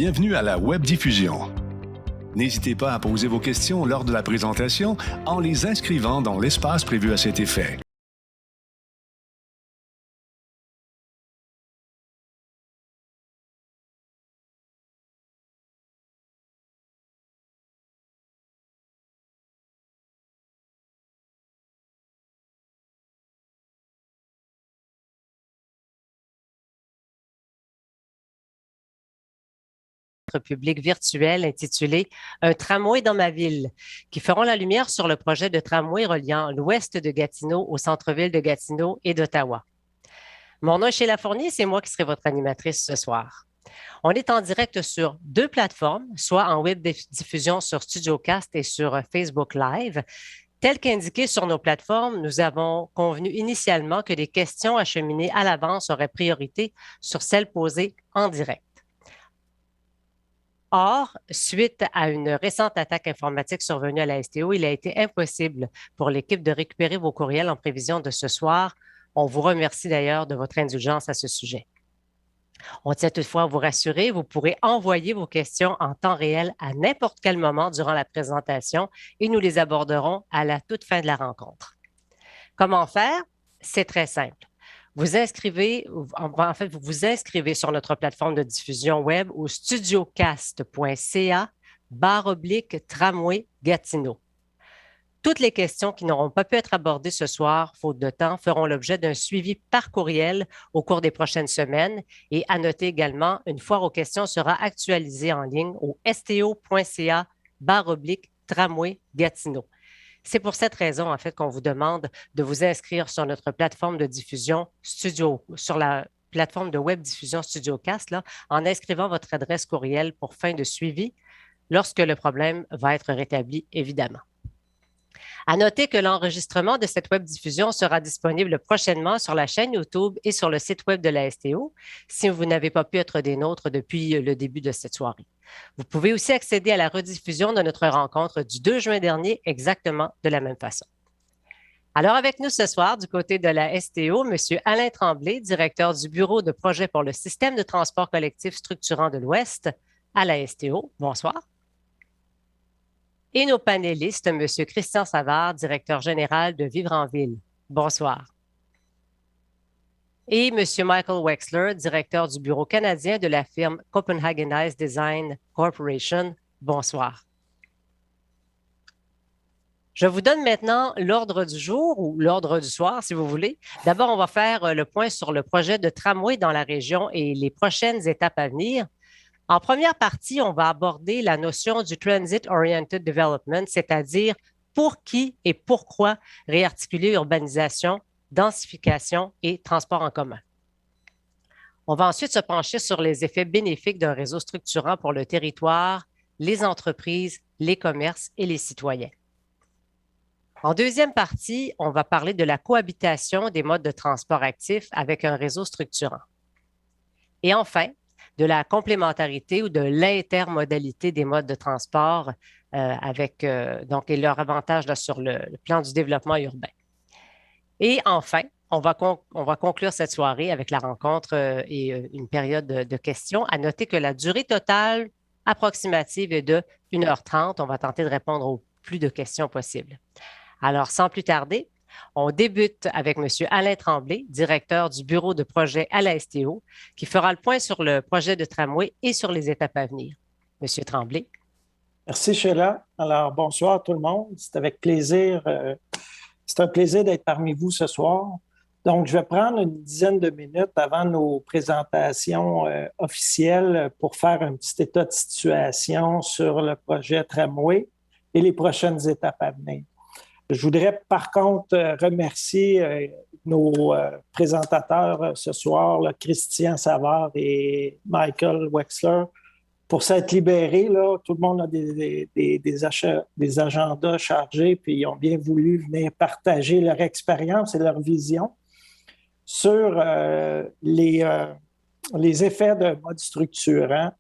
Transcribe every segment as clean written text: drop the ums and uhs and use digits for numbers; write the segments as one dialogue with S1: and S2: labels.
S1: Bienvenue à la webdiffusion. N'hésitez pas à poser vos questions lors de la présentation en les inscrivant dans l'espace prévu à cet effet.
S2: Public virtuel intitulé Un tramway dans ma ville, qui feront la lumière sur le projet de tramway reliant l'ouest de Gatineau au centre-ville de Gatineau et d'Ottawa. Mon nom est Sheila Fournier, c'est moi qui serai votre animatrice ce soir. On est en direct sur deux plateformes, soit en web diffusion sur StudioCast et sur Facebook Live. Tel qu'indiqué sur nos plateformes, nous avons convenu initialement que les questions acheminées à l'avance auraient priorité sur celles posées en direct. Or, suite à une récente attaque informatique survenue à la STO, il a été impossible pour l'équipe de récupérer vos courriels en prévision de ce soir. On vous remercie d'ailleurs de votre indulgence à ce sujet. On tient toutefois à vous rassurer, vous pourrez envoyer vos questions en temps réel à n'importe quel moment durant la présentation et nous les aborderons à la toute fin de la rencontre. Comment faire? C'est très simple. Vous vous inscrivez sur notre plateforme de diffusion web au studiocast.ca/tramway Gatineau. Toutes les questions qui n'auront pas pu être abordées ce soir, faute de temps, feront l'objet d'un suivi par courriel au cours des prochaines semaines. Et à noter également, une foire aux questions sera actualisée en ligne au sto.ca/tramway Gatineau. C'est pour cette raison, en fait, qu'on vous demande de vous inscrire sur notre plateforme de diffusion sur la plateforme de web diffusion StudioCast, là, en inscrivant votre adresse courriel pour fin de suivi lorsque le problème va être rétabli, évidemment. À noter que l'enregistrement de cette web diffusion sera disponible prochainement sur la chaîne YouTube et sur le site web de la STO si vous n'avez pas pu être des nôtres depuis le début de cette soirée. Vous pouvez aussi accéder à la rediffusion de notre rencontre du 2 juin dernier exactement de la même façon. Alors avec nous ce soir, du côté de la STO, M. Alain Tremblay, directeur du Bureau de projet pour le système de transport collectif structurant de l'Ouest à la STO. Bonsoir. Et nos panélistes, M. Christian Savard, directeur général de Vivre en Ville. Bonsoir. Et M. Michael Wexler, directeur du bureau canadien de la firme Copenhagenize Design Corporation. Bonsoir. Je vous donne maintenant l'ordre du jour ou l'ordre du soir, si vous voulez. D'abord, on va faire le point sur le projet de tramway dans la région et les prochaines étapes à venir. En première partie, on va aborder la notion du Transit Oriented Development, c'est-à-dire pour qui et pourquoi réarticuler urbanisation, densification et transport en commun. On va ensuite se pencher sur les effets bénéfiques d'un réseau structurant pour le territoire, les entreprises, les commerces et les citoyens. En deuxième partie, on va parler de la cohabitation des modes de transport actifs avec un réseau structurant. Et enfin, de la complémentarité ou de l'intermodalité des modes de transport et leur avantage là, sur le plan du développement urbain. Et enfin, on va conclure cette soirée avec la rencontre et une période de questions. À noter que la durée totale approximative est de 1h30. On va tenter de répondre au plus de questions possibles. Alors, sans plus tarder, on débute avec M. Alain Tremblay, directeur du bureau de projet à la STO, qui fera le point sur le projet de tramway et sur les étapes à venir. M. Tremblay.
S3: Merci, Sheila. Alors, bonsoir tout le monde. C'est avec plaisir. C'est un plaisir d'être parmi vous ce soir. Donc, je vais prendre une dizaine de minutes avant nos présentations officielles pour faire un petit état de situation sur le projet tramway et les prochaines étapes à venir. Je voudrais par contre remercier nos présentateurs ce soir, là, Christian Savard et Michael Wexler, pour s'être libérés. Là. Tout le monde a des agendas chargés, puis ils ont bien voulu venir partager leur expérience et leur vision sur les effets de mode structurant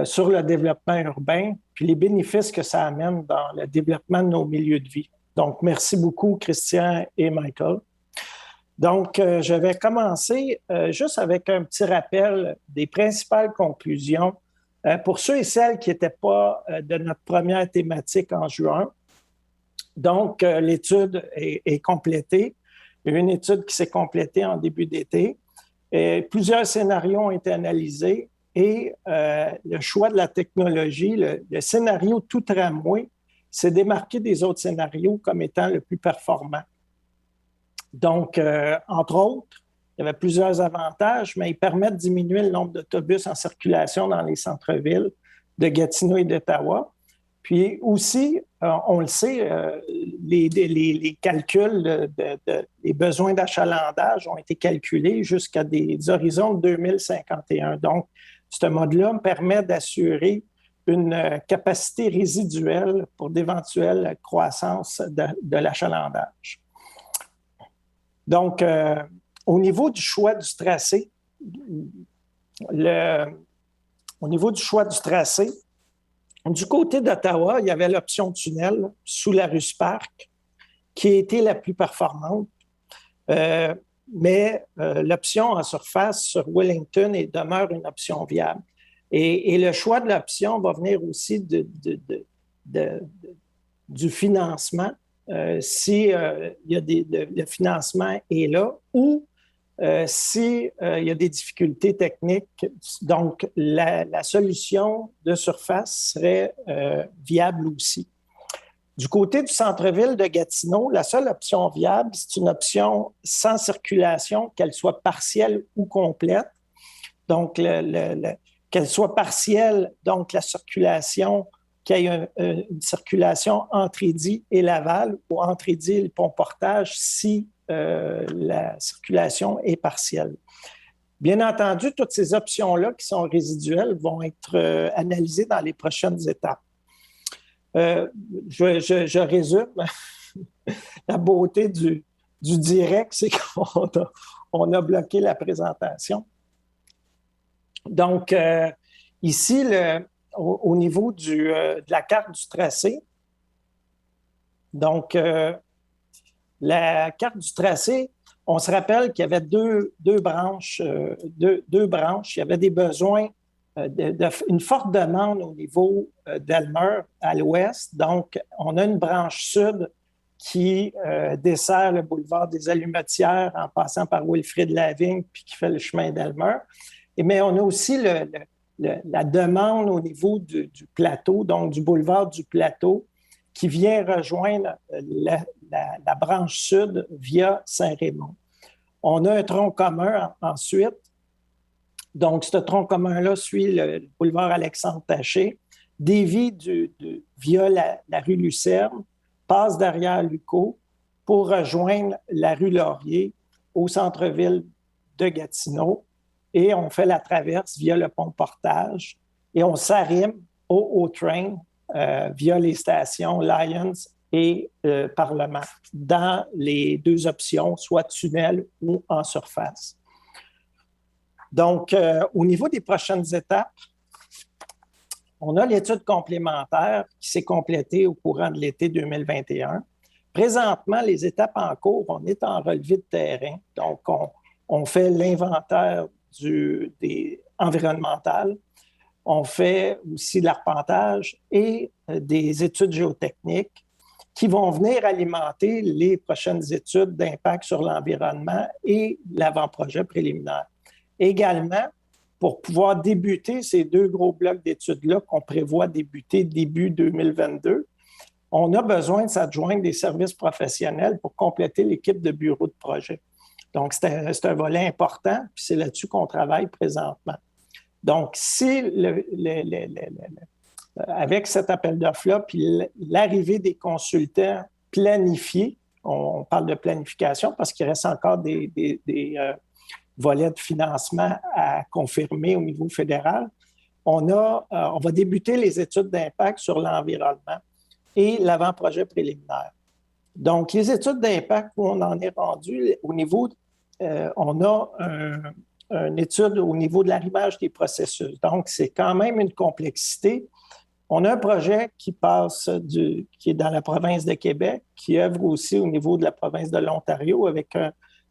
S3: sur le développement urbain, puis les bénéfices que ça amène dans le développement de nos milieux de vie. Donc, merci beaucoup, Christian et Michael. Donc, je vais commencer juste avec un petit rappel des principales conclusions Pour ceux et celles qui n'étaient pas de notre première thématique en juin, donc l'étude est complétée. Il y a une étude qui s'est complétée en début d'été. Et plusieurs scénarios ont été analysés et le choix de la technologie, le scénario tout tramway, s'est démarqué des autres scénarios comme étant le plus performant. Donc, entre autres, il y avait plusieurs avantages, mais il permet de diminuer le nombre d'autobus en circulation dans les centres-villes de Gatineau et d'Ottawa. Puis aussi, on le sait, les calculs des besoins d'achalandage ont été calculés jusqu'à des horizons de 2051. Donc, ce mode-là me permet d'assurer une capacité résiduelle pour d'éventuelles croissances de l'achalandage. Donc, au niveau du choix du tracé, du côté d'Ottawa, il y avait l'option tunnel sous la rue Spark qui a été la plus performante, mais l'option en surface sur Wellington demeure une option viable. Et le choix de l'option va venir aussi du financement, si le financement est là, ou s'il y a des difficultés techniques. Donc, la solution de surface serait viable aussi. Du côté du centre-ville de Gatineau, la seule option viable, c'est une option sans circulation, qu'elle soit partielle ou complète. Donc, qu'elle soit partielle, donc la circulation, qu'il y ait une circulation entre Édie et Laval ou entre Édie et le pont-portage si la circulation est partielle. Bien entendu, toutes ces options-là qui sont résiduelles vont être analysées dans les prochaines étapes. Je résume. La beauté du direct, c'est qu'on a bloqué la présentation. Donc, ici, au niveau de la carte du tracé, donc, la carte du tracé, on se rappelle qu'il y avait deux branches. Il y avait des besoins, une forte demande au niveau d'Elmer à l'ouest. Donc, on a une branche sud qui dessert le boulevard des Allumetières en passant par Wilfrid-Lavigne puis qui fait le chemin d'Elmer. Mais on a aussi la demande au niveau du plateau, donc du boulevard du plateau, qui vient rejoindre la branche sud via Saint-Raymond. On a un tronc commun ensuite. Donc, ce tronc commun-là suit le boulevard Alexandre-Taché, dévie via la rue Lucerne, passe derrière Lucot pour rejoindre la rue Laurier au centre-ville de Gatineau. Et on fait la traverse via le pont-portage et on s'arrime au train via les stations Lyons et Parlement dans les deux options, soit tunnel ou en surface. Donc, au niveau des prochaines étapes, on a l'étude complémentaire qui s'est complétée au courant de l'été 2021. Présentement, les étapes en cours, on est en relevé de terrain. Donc, on fait l'inventaire environnemental. On fait aussi l'arpentage et des études géotechniques qui vont venir alimenter les prochaines études d'impact sur l'environnement et l'avant-projet préliminaire. Également, pour pouvoir débuter ces deux gros blocs d'études-là qu'on prévoit débuter début 2022, on a besoin de s'adjoindre des services professionnels pour compléter l'équipe de bureau de projet. Donc, c'est un volet important, puis c'est là-dessus qu'on travaille présentement. Donc, si avec cet appel d'offres-là, puis l'arrivée des consultants planifiés, on parle de planification parce qu'il reste encore des volets de financement à confirmer au niveau fédéral, on va débuter les études d'impact sur l'environnement et l'avant-projet préliminaire. Donc, les études d'impact, où on en est rendu, au niveau, on a une étude au niveau de l'arrimage des processus. Donc, c'est quand même une complexité. On a un projet qui est dans la province de Québec, qui œuvre aussi au niveau de la province de l'Ontario avec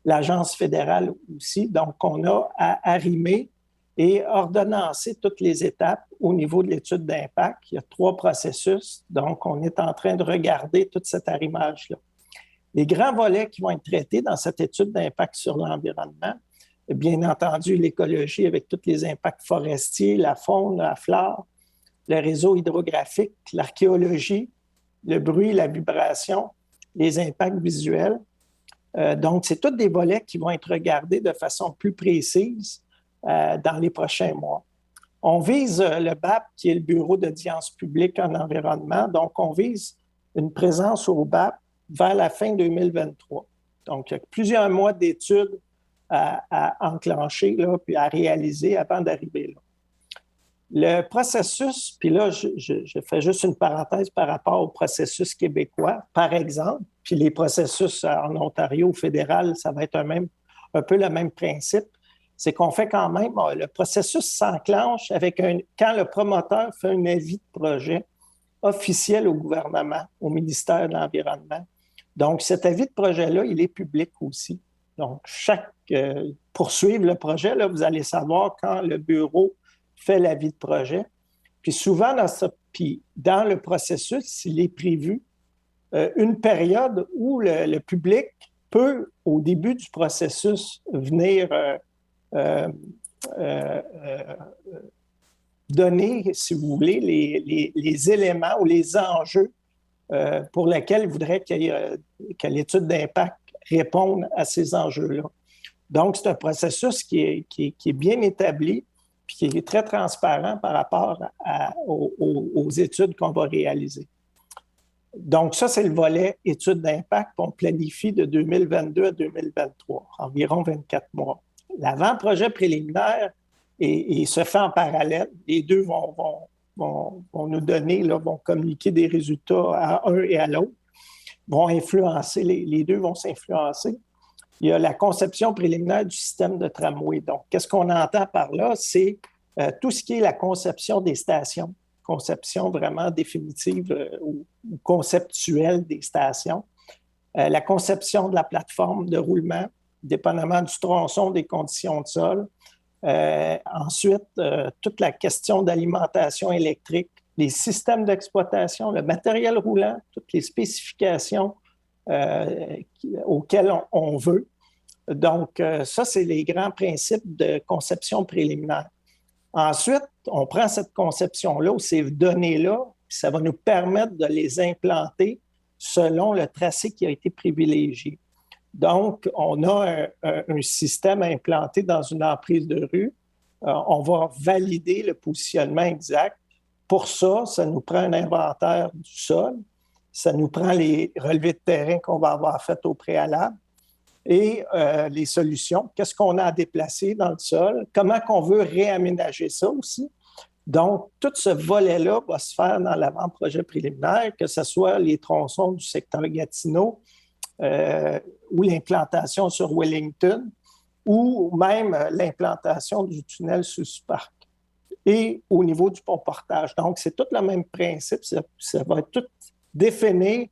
S3: l'agence fédérale aussi. Donc, on a à arrimer et ordonnancer toutes les étapes au niveau de l'étude d'impact. Il y a 3 processus, donc on est en train de regarder tout cet arrimage-là. Les grands volets qui vont être traités dans cette étude d'impact sur l'environnement, bien entendu, l'écologie avec tous les impacts forestiers, la faune, la flore, le réseau hydrographique, l'archéologie, le bruit, la vibration, les impacts visuels. Donc, c'est tous des volets qui vont être regardés de façon plus précise dans les prochains mois. On vise le BAP, qui est le Bureau d'audience publique en environnement. Donc, on vise une présence au BAP vers la fin 2023. Donc, il y a plusieurs mois d'études à enclencher, là, puis à réaliser avant d'arriver là. Le processus, puis là, je fais juste une parenthèse par rapport au processus québécois, par exemple, puis les processus en Ontario au fédéral, ça va être un peu le même principe, c'est qu'on fait quand même, le processus s'enclenche quand le promoteur fait un avis de projet officiel au gouvernement, au ministère de l'Environnement. Donc, cet avis de projet-là, il est public aussi. Donc, pour suivre le projet, là, vous allez savoir quand le bureau fait l'avis de projet. Puis souvent, dans le processus, il est prévu une période où le public peut, au début du processus, venir donner, si vous voulez, les éléments ou les enjeux pour lesquels il voudrait que l'étude d'impact réponde à ces enjeux-là. Donc, c'est un processus qui est bien établi puis qui est très transparent par rapport aux études qu'on va réaliser. Donc, ça, c'est le volet études d'impact qu'on planifie de 2022 à 2023, environ 24 mois. L'avant-projet préliminaire il se fait en parallèle. Les deux vont nous donner, vont communiquer des résultats à un et à l'autre, vont influencer, les deux vont s'influencer. Il y a la conception préliminaire du système de tramway. Donc, qu'est-ce qu'on entend par là? C'est tout ce qui est la conception des stations, conception vraiment définitive ou conceptuelle des stations, la conception de la plateforme de roulement, dépendamment du tronçon, des conditions de sol. Ensuite, toute la question d'alimentation électrique, les systèmes d'exploitation, le matériel roulant, toutes les spécifications auxquelles on veut. Donc, ça, c'est les grands principes de conception préliminaire. Ensuite, on prend cette conception-là ou ces données-là, puis ça va nous permettre de les implanter selon le tracé qui a été privilégié. Donc, on a un système implanté dans une emprise de rue. On va valider le positionnement exact. Pour ça, ça nous prend un inventaire du sol. Ça nous prend les relevés de terrain qu'on va avoir faits au préalable et les solutions. Qu'est-ce qu'on a à déplacer dans le sol? Comment qu'on veut réaménager ça aussi? Donc, tout ce volet-là va se faire dans l'avant-projet préliminaire, que ce soit les tronçons du secteur Gatineau ou l'implantation sur Wellington ou même l'implantation du tunnel Suze-Parc et au niveau du pont-portage. Donc, c'est tout le même principe. Ça va tout définir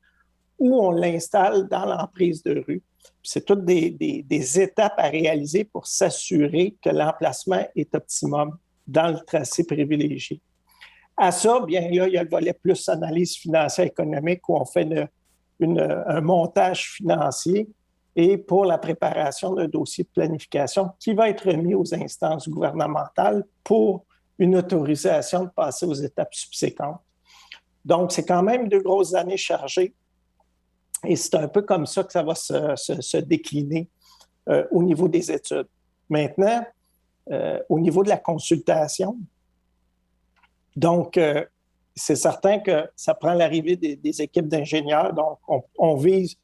S3: où on l'installe dans l'emprise de rue. C'est toutes des étapes à réaliser pour s'assurer que l'emplacement est optimum dans le tracé privilégié. À ça, bien là, il y a le volet plus analyse financière économique où on fait un montage financier et pour la préparation d'un dossier de planification qui va être remis aux instances gouvernementales pour une autorisation de passer aux étapes subséquentes. Donc, c'est quand même 2 grosses années chargées et c'est un peu comme ça que ça va se décliner au niveau des études. Maintenant, au niveau de la consultation, donc, c'est certain que ça prend l'arrivée des équipes d'ingénieurs. Donc, on vise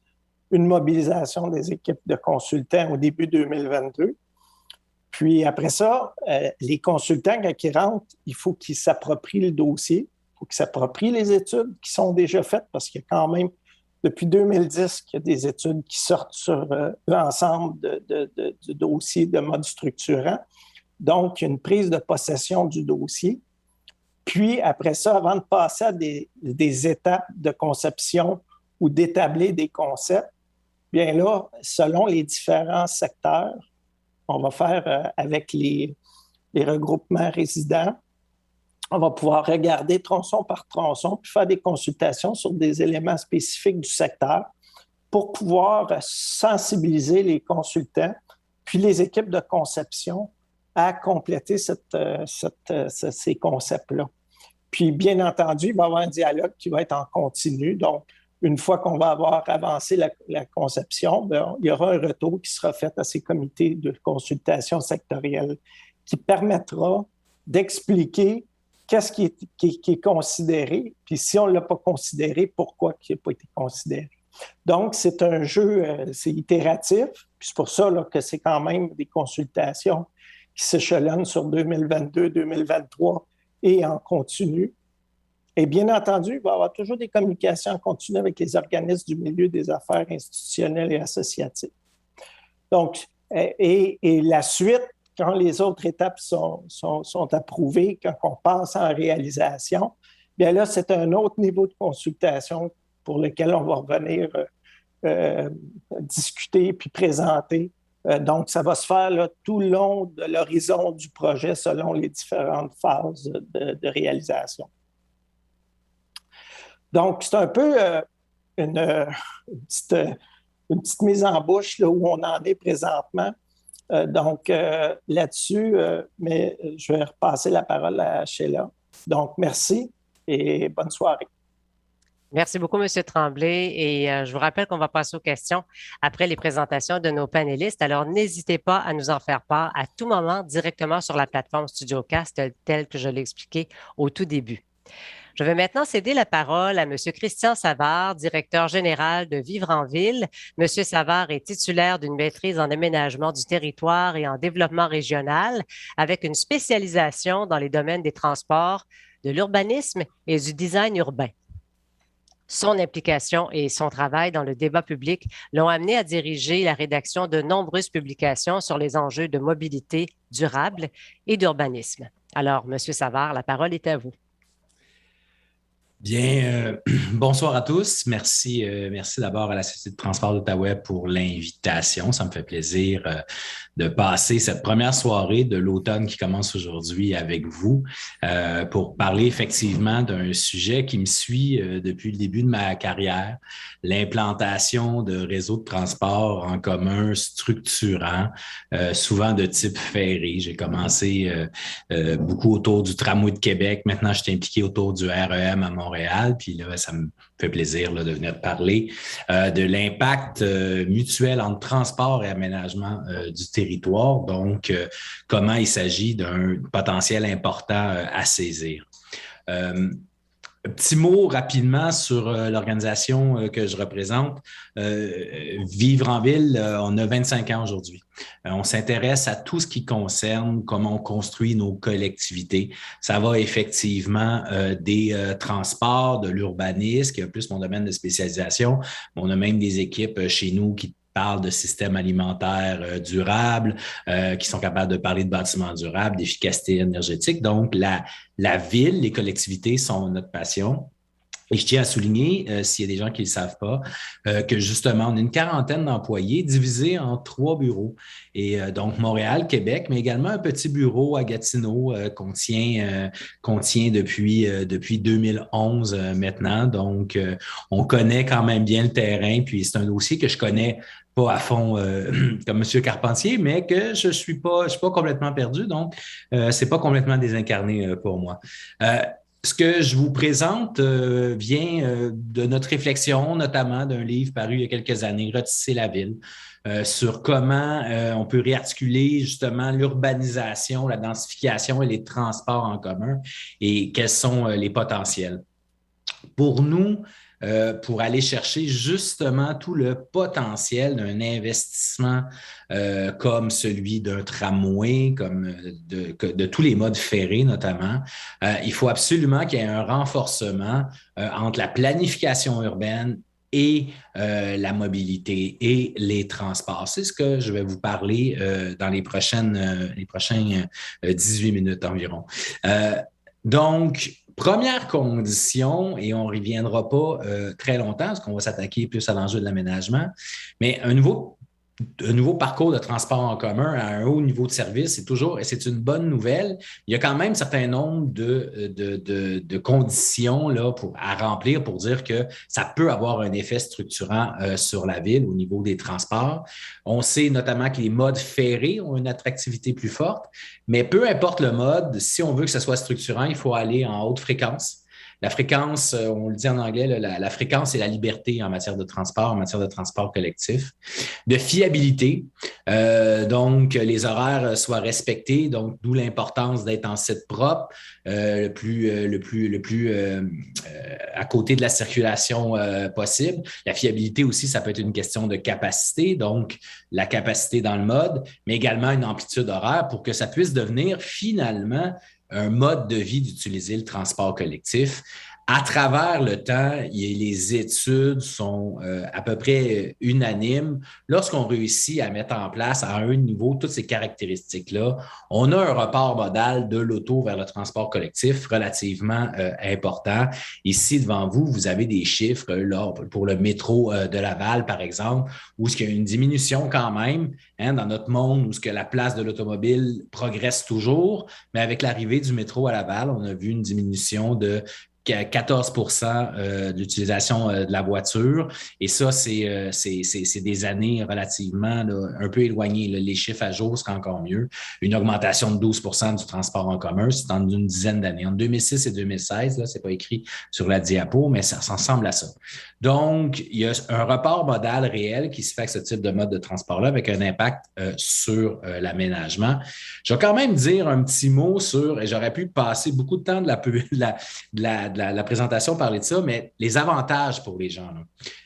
S3: une mobilisation des équipes de consultants au début 2022. Puis après ça, les consultants, quand ils rentrent, il faut qu'ils s'approprient le dossier, il faut qu'ils s'approprient les études qui sont déjà faites parce qu'il y a quand même, depuis 2010, qu'il y a des études qui sortent sur l'ensemble du dossier de mode structurant. Donc, il y a une prise de possession du dossier. Puis, après ça, avant de passer à des étapes de conception ou d'établir des concepts, bien là, selon les différents secteurs, on va faire avec les regroupements résidents. On va pouvoir regarder tronçon par tronçon, puis faire des consultations sur des éléments spécifiques du secteur pour pouvoir sensibiliser les consultants, puis les équipes de conception à compléter ces concepts-là. Puis, bien entendu, il va y avoir un dialogue qui va être en continu. Donc, une fois qu'on va avoir avancé la conception, bien, il y aura un retour qui sera fait à ces comités de consultation sectorielle qui permettra d'expliquer qu'est-ce qui est considéré, puis si on ne l'a pas considéré, pourquoi il n'a pas été considéré. Donc, c'est un jeu, c'est itératif, puis c'est pour ça là, que c'est quand même des consultations qui s'échelonnent sur 2022, 2023 et en continu. Et bien entendu, il va y avoir toujours des communications en continu avec les organismes du milieu des affaires institutionnelles et associatives. Donc, et la suite, quand les autres étapes sont approuvées, quand on passe en réalisation, bien là, c'est un autre niveau de consultation pour lequel on va revenir discuter puis présenter. Donc, ça va se faire là, tout le long de l'horizon du projet selon les différentes phases de réalisation. Donc, c'est un peu une petite mise en bouche là, où on en est présentement. Donc, là-dessus, mais je vais repasser la parole à Sheila. Donc, merci et bonne soirée.
S2: Merci beaucoup, M. Tremblay. Et je vous rappelle qu'on va passer aux questions après les présentations de nos panélistes. Alors, n'hésitez pas à nous en faire part à tout moment directement sur la plateforme StudioCast, telle que je l'ai expliqué au tout début. Je vais maintenant céder la parole à M. Christian Savard, directeur général de Vivre en Ville. M. Savard est titulaire d'une maîtrise en aménagement du territoire et en développement régional avec une spécialisation dans les domaines des transports, de l'urbanisme et du design urbain. Son implication et son travail dans le débat public l'ont amené à diriger la rédaction de nombreuses publications sur les enjeux de mobilité durable et d'urbanisme. Alors, M. Savard, la parole est à vous.
S4: Bien, bonsoir à tous. Merci d'abord à la Société de transport d'Outaouais pour l'invitation. Ça me fait plaisir de passer cette première soirée de l'automne qui commence aujourd'hui avec vous pour parler effectivement d'un sujet qui me suit depuis le début de ma carrière, l'implantation de réseaux de transport en commun structurants, souvent de type ferré. J'ai commencé beaucoup autour du tramway de Québec. Maintenant, je suis impliqué autour du REM à Montréal. Puis là, ça me fait plaisir là, de venir parler de l'impact mutuel entre transport et aménagement du territoire. Donc, comment il s'agit d'un potentiel important à saisir. Un petit mot rapidement sur l'organisation que je représente. Vivre en ville, on a 25 ans aujourd'hui. On s'intéresse à tout ce qui concerne comment on construit nos collectivités. Ça va effectivement des transports, de l'urbanisme, qui est plus mon domaine de spécialisation. On a même des équipes chez nous qui parlent de systèmes alimentaires durables, qui sont capables de parler de bâtiments durables, d'efficacité énergétique. Donc, la ville, les collectivités sont notre passion. Et je tiens à souligner, s'il y a des gens qui ne le savent pas, que justement, on a une quarantaine d'employés divisés en 3 bureaux. Et donc, Montréal, Québec, mais également un petit bureau à Gatineau qu'on tient depuis 2011 maintenant. Donc, on connaît quand même bien le terrain. Puis, c'est un dossier que je connais pas à fond comme M. Carpentier, mais que je suis pas complètement perdu. Donc, c'est pas complètement désincarné pour moi. Ce que je vous présente vient de notre réflexion, notamment d'un livre paru il y a quelques années, Retisser la ville, sur comment on peut réarticuler justement l'urbanisation, la densification et les transports en commun et quels sont les potentiels. Pour nous, pour aller chercher justement tout le potentiel d'un investissement comme celui d'un tramway, comme de tous les modes ferrés notamment. Il faut absolument qu'il y ait un renforcement entre la planification urbaine et la mobilité et les transports. C'est ce que je vais vous parler dans les prochains 18 minutes environ. Donc, première condition, et on ne reviendra pas très longtemps parce qu'on va s'attaquer plus à l'enjeu de l'aménagement, mais un nouveau un nouveau parcours de transport en commun à un haut niveau de service, c'est une bonne nouvelle. Il y a quand même un certain nombre de conditions là, à remplir pour dire que ça peut avoir un effet structurant sur la ville au niveau des transports. On sait notamment que les modes ferrés ont une attractivité plus forte, mais peu importe le mode, si on veut que ce soit structurant, il faut aller en haute fréquence. La fréquence, on le dit en anglais, là, la fréquence et la liberté en matière de transport collectif. De fiabilité, donc les horaires soient respectés, donc d'où l'importance d'être en site propre, le plus à côté de la circulation possible. La fiabilité aussi, ça peut être une question de capacité, donc la capacité dans le mode, mais également une amplitude horaire pour que ça puisse devenir finalement un mode de vie d'utiliser le transport collectif. À travers le temps, les études sont à peu près unanimes. Lorsqu'on réussit à mettre en place à un niveau toutes ces caractéristiques-là, on a un report modal de l'auto vers le transport collectif relativement important. Ici, devant vous, vous avez des chiffres là, pour le métro de Laval, par exemple, où il y a une diminution quand même dans notre monde où ce que la place de l'automobile progresse toujours, mais avec l'arrivée du métro à Laval, on a vu une diminution de 14 de l'utilisation de la voiture. Et ça, c'est des années relativement là, un peu éloignées. Là. Les chiffres à jour seraient encore mieux. Une augmentation de 12 du transport en commun, c'est en une dizaine d'années. Entre 2006 et 2016, là, c'est pas écrit sur la diapo, mais ça ressemble à ça. Donc, il y a un report modal réel qui se fait avec ce type de mode de transport-là avec un impact sur l'aménagement. Je vais quand même dire un petit mot sur, et j'aurais pu passer beaucoup de temps de la présentation parler de ça, mais les avantages pour les gens. Là.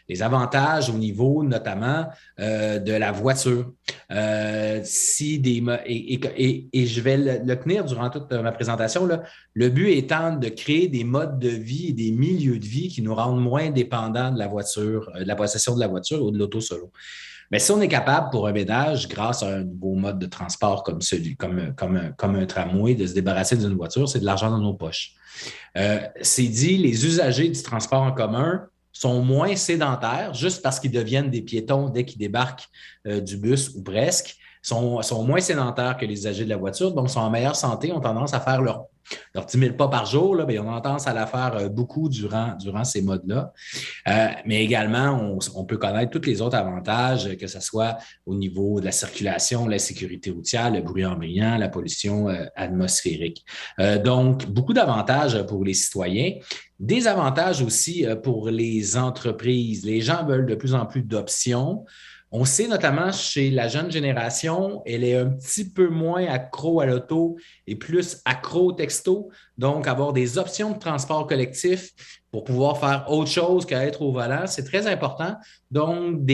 S4: Les avantages au niveau notamment de la voiture. Et je vais le tenir durant toute ma présentation. Là. Le but étant de créer des modes de vie et des milieux de vie qui nous rendent moins dépendants de la voiture, de la possession de la voiture ou de l'auto solo. Mais si on est capable pour un ménage, grâce à un nouveau mode de transport comme un tramway, de se débarrasser d'une voiture, c'est de l'argent dans nos poches. C'est dit, les usagers du transport en commun sont moins sédentaires juste parce qu'ils deviennent des piétons dès qu'ils débarquent du bus ou presque, sont moins sédentaires que les usagers de la voiture, donc sont en meilleure santé, ont tendance à faire leurs 10 000 pas par jour, là, bien, on a tendance à la faire beaucoup durant ces modes-là. Mais également, on peut connaître tous les autres avantages, que ce soit au niveau de la circulation, la sécurité routière, le bruit ambiant, la pollution atmosphérique. Donc, beaucoup d'avantages pour les citoyens. Des avantages aussi pour les entreprises. Les gens veulent de plus en plus d'options. On sait notamment chez la jeune génération, elle est un petit peu moins accro à l'auto et plus accro au texto. Donc, avoir des options de transport collectif pour pouvoir faire autre chose qu'être au volant, c'est très important. Donc,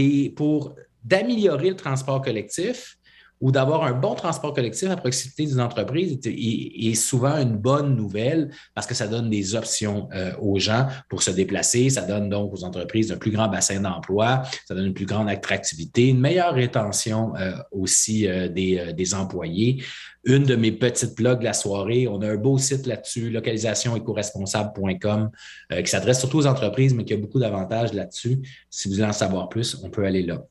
S4: d'améliorer le transport collectif ou d'avoir un bon transport collectif à proximité d'une entreprise est souvent une bonne nouvelle parce que ça donne des options aux gens pour se déplacer. Ça donne donc aux entreprises un plus grand bassin d'emploi, ça donne une plus grande attractivité, une meilleure rétention aussi des employés. Une de mes petites blogs de la soirée, on a un beau site là-dessus, localisationécoresponsable.com, qui s'adresse surtout aux entreprises, mais qui a beaucoup d'avantages là-dessus. Si vous voulez en savoir plus, on peut aller là.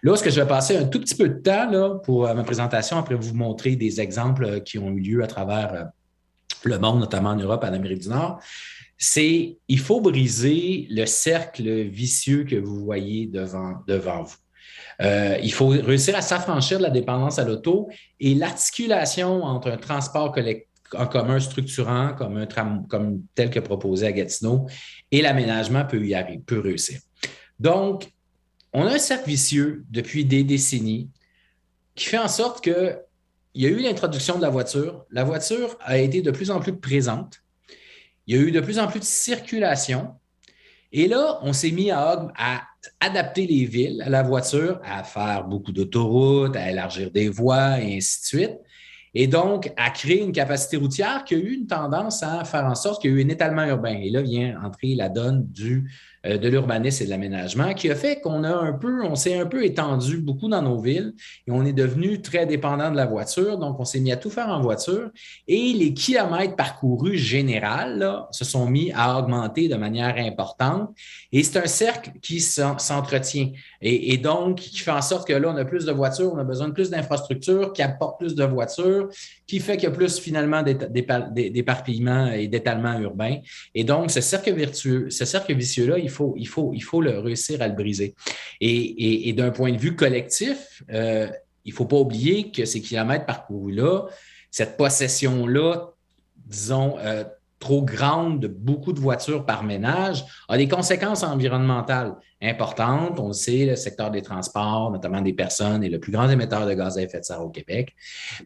S4: Là, ce que je vais passer un tout petit peu de temps là, pour ma présentation, après vous montrer des exemples qui ont eu lieu à travers le monde, notamment en Europe, en Amérique du Nord, c'est il faut briser le cercle vicieux que vous voyez devant vous. Il faut réussir à s'affranchir de la dépendance à l'auto et l'articulation entre un transport collectif en commun structurant comme tel que proposé à Gatineau et l'aménagement peut réussir. Donc, on a un cercle vicieux depuis des décennies qui fait en sorte qu'il y a eu l'introduction de la voiture. La voiture a été de plus en plus présente. Il y a eu de plus en plus de circulation. Et là, on s'est mis à adapter les villes à la voiture, à faire beaucoup d'autoroutes, à élargir des voies et ainsi de suite. Et donc, à créer une capacité routière qui a eu une tendance à faire en sorte qu'il y a eu un étalement urbain. Et là vient entrer la donne de l'urbanisme et de l'aménagement qui a fait on s'est un peu étendu beaucoup dans nos villes et on est devenu très dépendant de la voiture. Donc, on s'est mis à tout faire en voiture et les kilomètres parcourus général là, se sont mis à augmenter de manière importante. Et c'est un cercle qui s'entretient et donc qui fait en sorte que là, on a plus de voitures, on a besoin de plus d'infrastructures qui apportent plus de voitures, qui fait qu'il y a plus finalement d'éparpillement et d'étalement urbain. Et donc, ce cercle vicieux-là, il faut réussir à le briser. Et d'un point de vue collectif, il ne faut pas oublier que ces kilomètres parcourus-là, cette possession-là, disons, trop grande de beaucoup de voitures par ménage, a des conséquences environnementales importantes. On le sait, le secteur des transports, notamment des personnes, est le plus grand émetteur de gaz à effet de serre au Québec.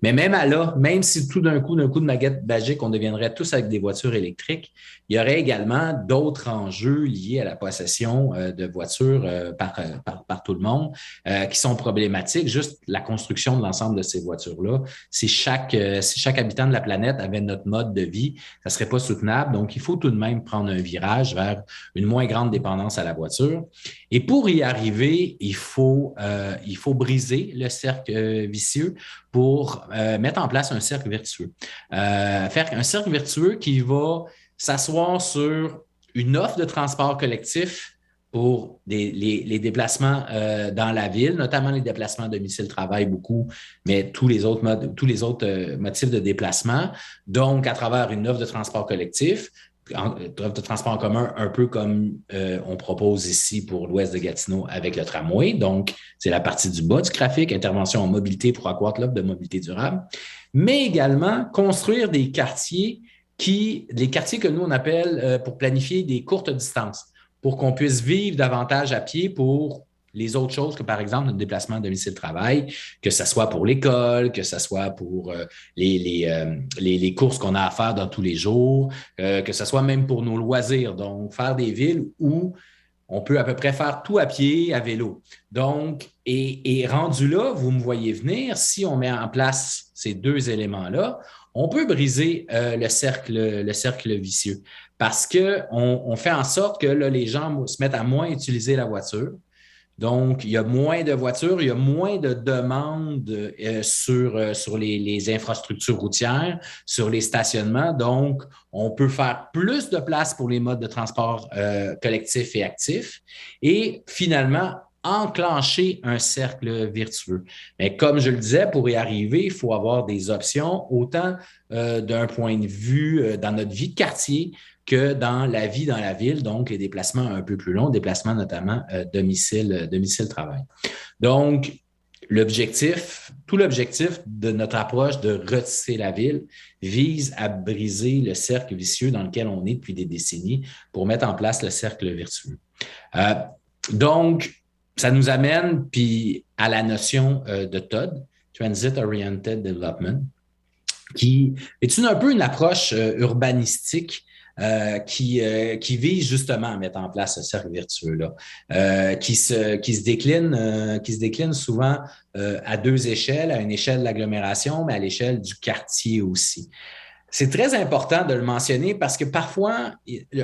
S4: Mais même si tout d'un coup de baguette magique, on deviendrait tous avec des voitures électriques, il y aurait également d'autres enjeux liés à la possession de voitures par tout le monde qui sont problématiques. Juste la construction de l'ensemble de ces voitures-là. Si chaque habitant de la planète avait notre mode de vie, ça ne serait pas soutenable. Donc, il faut tout de même prendre un virage vers une moins grande dépendance à la voiture. Et pour y arriver, il faut briser le cercle vicieux pour mettre en place un cercle vertueux. Faire un cercle vertueux qui va s'asseoir sur une offre de transport collectif pour les déplacements dans la ville, notamment les déplacements domicile-travail beaucoup, mais tous les autres motifs de déplacement. Donc, à travers une offre de transport collectif, de transport en commun, un peu comme on propose ici pour l'ouest de Gatineau avec le tramway. Donc, c'est la partie du bas du graphique, intervention en mobilité pour accroître l'offre de mobilité durable, mais également construire des quartiers que nous, on appelle pour planifier des courtes distances, pour qu'on puisse vivre davantage à pied pour les autres choses que, par exemple, notre déplacement domicile-travail, que ce soit pour l'école, que ce soit pour les courses qu'on a à faire dans tous les jours, que ce soit même pour nos loisirs. Donc, faire des villes où on peut à peu près faire tout à pied, à vélo. Donc, et rendu là, vous me voyez venir, si on met en place ces deux éléments-là, on peut briser le cercle vicieux parce qu'on fait en sorte que là, les gens se mettent à moins utiliser la voiture. Donc, il y a moins de voitures, il y a moins de demandes sur les infrastructures routières, sur les stationnements. Donc, on peut faire plus de place pour les modes de transport collectifs et actifs et finalement enclencher un cercle vertueux. Mais comme je le disais, pour y arriver, il faut avoir des options autant d'un point de vue dans notre vie de quartier que dans la vie dans la ville, donc les déplacements un peu plus longs, déplacements notamment domicile-travail. Donc, tout l'objectif de notre approche de retisser la ville vise à briser le cercle vicieux dans lequel on est depuis des décennies pour mettre en place le cercle vertueux. Donc, ça nous amène puis à la notion de TOD, Transit Oriented Development, qui est un peu une approche urbanistique qui vise justement à mettre en place ce cercle vertueux-là, qui se décline souvent à deux échelles, à une échelle de l'agglomération, mais à l'échelle du quartier aussi. C'est très important de le mentionner parce que parfois,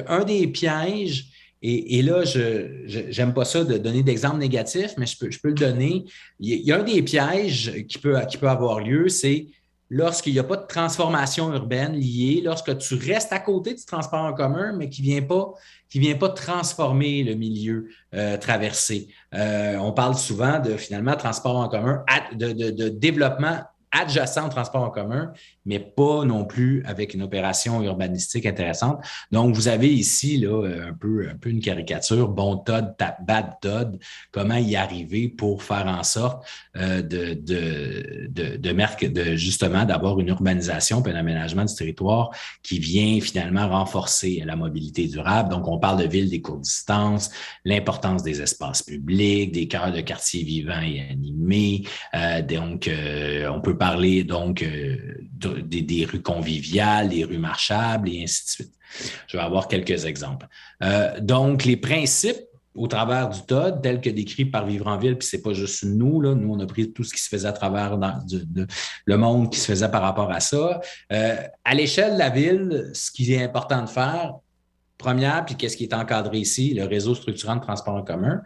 S4: un des pièges, et là, je n'aime pas ça de donner d'exemples négatifs, mais je peux le donner. Il y a un des pièges qui peut avoir lieu, c'est lorsqu'il n'y a pas de transformation urbaine liée, lorsque tu restes à côté du transport en commun, mais qui ne vient pas transformer le milieu traversé. On parle souvent de, finalement, transport en commun, de développement adjacent au transport en commun, mais pas non plus avec une opération urbanistique intéressante. Donc, vous avez ici là, un peu une caricature, bon TOD, bad TOD, comment y arriver pour faire en sorte justement d'avoir une urbanisation et un aménagement du territoire qui vient finalement renforcer la mobilité durable. Donc, on parle de villes des courtes distances, l'importance des espaces publics, des cœurs de quartiers vivants et animés. Donc, on peut parler donc des rues conviviales, des rues marchables et ainsi de suite. Je vais avoir quelques exemples. Donc, les principes au travers du TOD, tels que décrits par Vivre en ville, puis c'est pas juste nous, là, nous on a pris tout ce qui se faisait à travers le monde qui se faisait par rapport à ça. À l'échelle de la ville, ce qui est important de faire, première, puis qu'est-ce qui est encadré ici, le réseau structurant de transport en commun.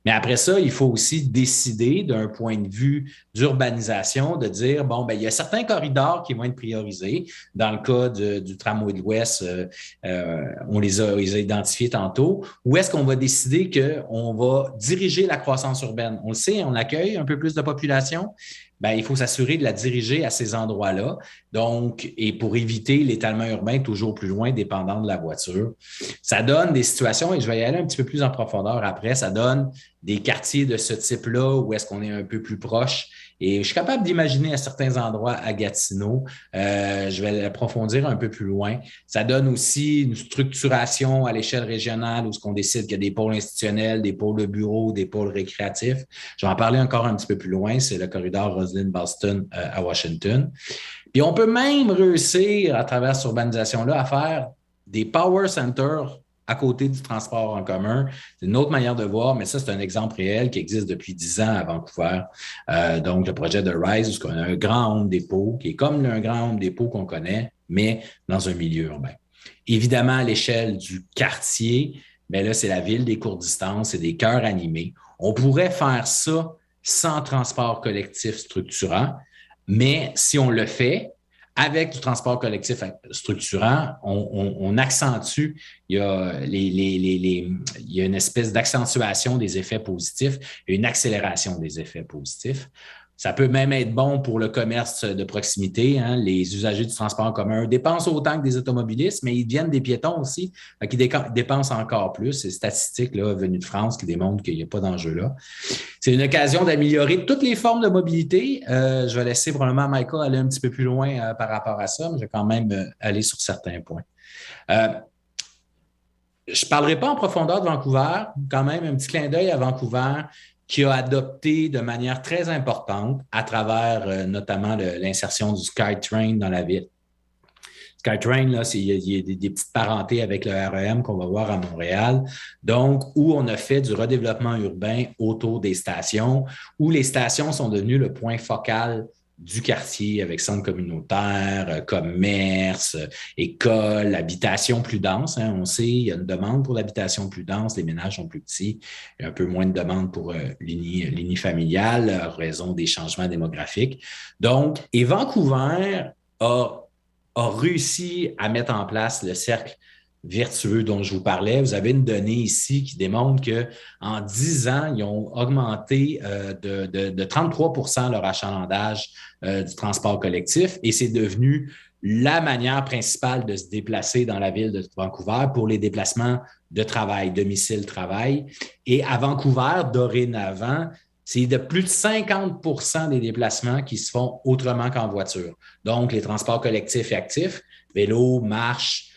S4: Mais après ça, il faut aussi décider d'un point de vue d'urbanisation, de dire, bon, ben, il y a certains corridors qui vont être priorisés. Dans le cas du tramway de l'Ouest, on les a identifiés tantôt. Où est-ce qu'on va décider qu'on va diriger la croissance urbaine? On le sait, on accueille un peu plus de population. Ben, il faut s'assurer de la diriger à ces endroits-là. Donc, et pour éviter l'étalement urbain toujours plus loin, dépendant de la voiture. Ça donne des situations, et je vais y aller un petit peu plus en profondeur après, ça donne des quartiers de ce type-là où est-ce qu'on est un peu plus proche. Et je suis capable d'imaginer à certains endroits à Gatineau, je vais l'approfondir un peu plus loin. Ça donne aussi une structuration à l'échelle régionale où on décide qu'il y a des pôles institutionnels, des pôles de bureaux, des pôles récréatifs. Je vais en parler encore un petit peu plus loin, c'est le corridor Roslyn-Ballston à Washington. Puis on peut même réussir à travers cette urbanisation-là à faire des power centers à côté du transport en commun. C'est une autre manière de voir, mais ça, c'est un exemple réel qui existe depuis 10 ans à Vancouver. Donc, le projet de RISE, où on a un grand Home Depot, qui est comme un grand Home Depot qu'on connaît, mais dans un milieu urbain. Évidemment, à l'échelle du quartier, mais là, c'est la ville des courtes distances, c'est des cœurs animés. On pourrait faire ça sans transport collectif structurant, mais si on le fait, avec du transport collectif structurant, on accentue, il y a, il y a une espèce d'accentuation des effets positifs et une accélération des effets positifs. Ça peut même être bon pour le commerce de proximité. Hein. Les usagers du transport en commun dépensent autant que des automobilistes, mais ils deviennent des piétons aussi, qui dépensent encore plus. C'est statistiques là, venues de France qui démontrent qu'il n'y a pas d'enjeu là. C'est une occasion d'améliorer toutes les formes de mobilité. Je vais laisser probablement Michael aller un petit peu plus loin par rapport à ça, mais je vais quand même aller sur certains points. Je ne parlerai pas en profondeur de Vancouver, quand même un petit clin d'œil à Vancouver, qui a adopté de manière très importante à travers notamment l'insertion du SkyTrain dans la ville. SkyTrain, là, il y a des petites parentés avec le REM qu'on va voir à Montréal, donc où on a fait du redéveloppement urbain autour des stations, où les stations sont devenues le point focal du quartier avec centres communautaires, commerce, écoles, habitation plus dense. Hein. On sait, il y a une demande pour l'habitation plus dense, les ménages sont plus petits, il y a un peu moins de demande pour l'unifamilial, en raison des changements démographiques. Donc, et Vancouver a réussi à mettre en place le cercle vertueux dont je vous parlais. Vous avez une donnée ici qui démontre qu'en 10 ans, ils ont augmenté de 33 % leur achalandage du transport collectif et c'est devenu la manière principale de se déplacer dans la ville de Vancouver pour les déplacements de travail, domicile-travail. Et à Vancouver, dorénavant, c'est de plus de 50 % des déplacements qui se font autrement qu'en voiture. Donc, les transports collectifs et actifs, vélo, marche,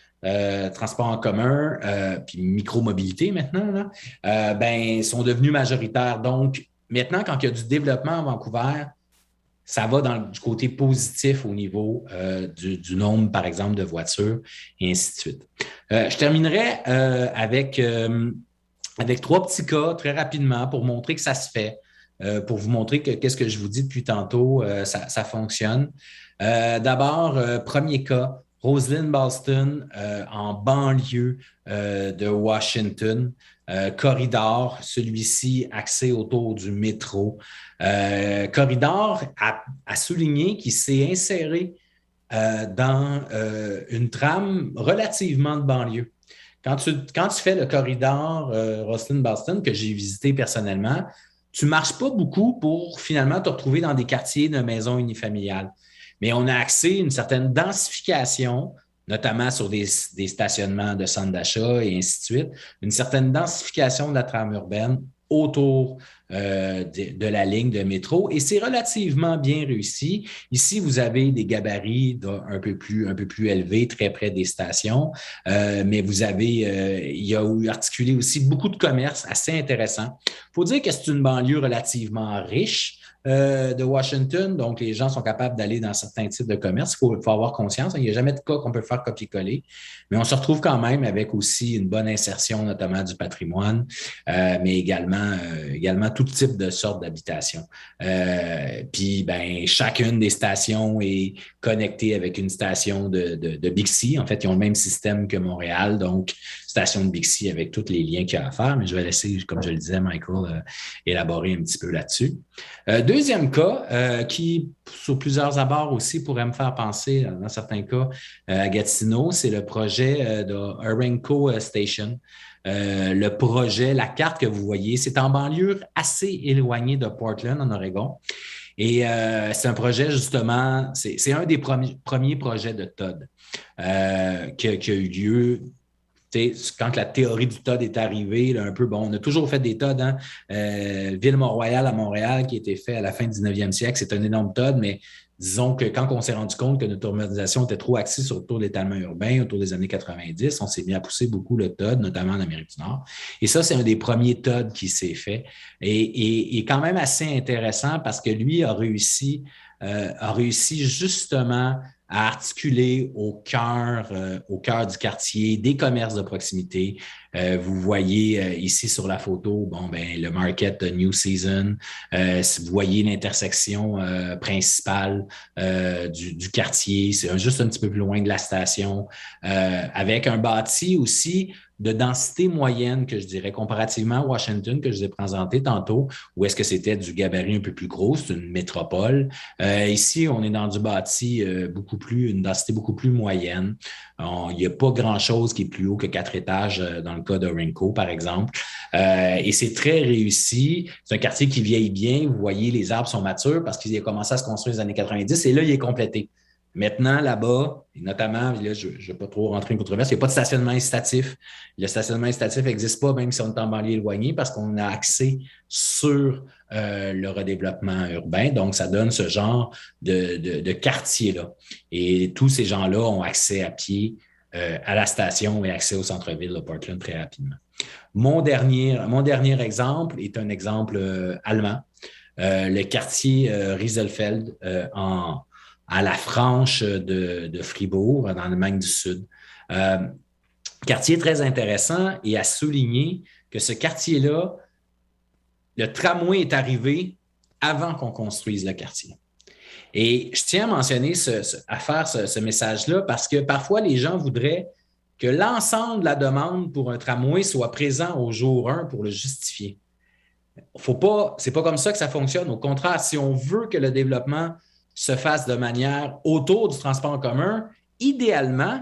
S4: transport en commun, puis micromobilité maintenant, là, sont devenus majoritaires. Donc, maintenant, quand il y a du développement à Vancouver, ça va du côté positif au niveau du nombre, par exemple, de voitures, et ainsi de suite. Je terminerai avec 3 petits cas très rapidement pour montrer que ça se fait, pour vous montrer que qu'est-ce que je vous dis depuis tantôt, ça fonctionne. D'abord, premier cas, Roslyn-Ballston en banlieue de Washington, corridor, celui-ci axé autour du métro. Corridor à souligner qu'il s'est inséré dans une trame relativement de banlieue. Quand tu fais le corridor Roslyn-Ballston que j'ai visité personnellement, tu ne marches pas beaucoup pour finalement te retrouver dans des quartiers de maisons unifamiliales. Mais on a accès à une certaine densification, notamment sur des stationnements de centres d'achat et ainsi de suite, une certaine densification de la trame urbaine autour de la ligne de métro et c'est relativement bien réussi. Ici, vous avez des gabarits un peu plus élevés, très près des stations, mais vous avez, il y a articulé aussi beaucoup de commerces assez intéressants. Il faut dire que c'est une banlieue relativement riche de Washington, donc les gens sont capables d'aller dans certains types de commerce. Il faut avoir conscience, il n'y a jamais de cas qu'on peut faire copier-coller, mais on se retrouve quand même avec aussi une bonne insertion, notamment du patrimoine, mais également tout type de sorte d'habitation. Puis, chacune des stations est connectée avec une station de Bixi. En fait, ils ont le même système que Montréal, donc station de Bixi avec tous les liens qu'il y a à faire, mais je vais laisser, comme je le disais, Michael élaborer un petit peu là-dessus. Deuxième cas, qui sur plusieurs abords aussi pourrait me faire penser, dans certains cas, à Gatineau, c'est le projet de Orenco Station. Le projet, la carte que vous voyez, c'est en banlieue assez éloignée de Portland, en Oregon. Et c'est un projet, justement, c'est un des premiers projets de Todd qui a eu lieu. Quand la théorie du Todd est arrivée, là, un peu, bon, on a toujours fait des Todd, hein? Ville-Mont-Royal à Montréal, qui a été fait à la fin du 19e siècle, c'est un énorme Todd, mais disons que quand on s'est rendu compte que notre urbanisation était trop axée autour de l'étalement urbain, autour des années 90, on s'est mis à pousser beaucoup le Todd, notamment en Amérique du Nord. Et ça, c'est un des premiers Todd qui s'est fait. Et quand même assez intéressant parce que lui a réussi justement à articuler au cœur du quartier des commerces de proximité. Vous voyez ici sur la photo, le Market New Season. Vous voyez l'intersection principale du quartier. C'est juste un petit peu plus loin de la station, avec un bâti aussi de densité moyenne, que je dirais, comparativement à Washington, que je vous ai présenté tantôt, où est-ce que c'était du gabarit un peu plus gros, c'est une métropole. Ici, on est dans du bâti une densité beaucoup plus moyenne. Il n'y a pas grand-chose qui est plus haut que 4 étages dans le cas de Orenco, par exemple. Et c'est très réussi. C'est un quartier qui vieillit bien. Vous voyez, les arbres sont matures parce qu'il a commencé à se construire dans les années 90 et là, il est complété. Maintenant, là-bas, et notamment, là, je ne vais pas trop rentrer en controverse, il n'y a pas de stationnement incitatif. Le stationnement incitatif n'existe pas, même si on est en banlieue éloignée, parce qu'on a axé sur le redéveloppement urbain. Donc, ça donne ce genre de quartier-là. Et tous ces gens-là ont accès à pied à la station et accès au centre-ville de Portland très rapidement. Mon dernier exemple est un exemple allemand. Le quartier Rieselfeld à la franche de Fribourg, en Allemagne du Sud. Quartier très intéressant et à souligner que ce quartier-là, le tramway est arrivé avant qu'on construise le quartier. Et je tiens à mentionner, à faire ce message-là parce que parfois, les gens voudraient que l'ensemble de la demande pour un tramway soit présent au jour 1 pour le justifier. C'est pas comme ça que ça fonctionne. Au contraire, si on veut que le développement se fasse de manière autour du transport en commun, idéalement,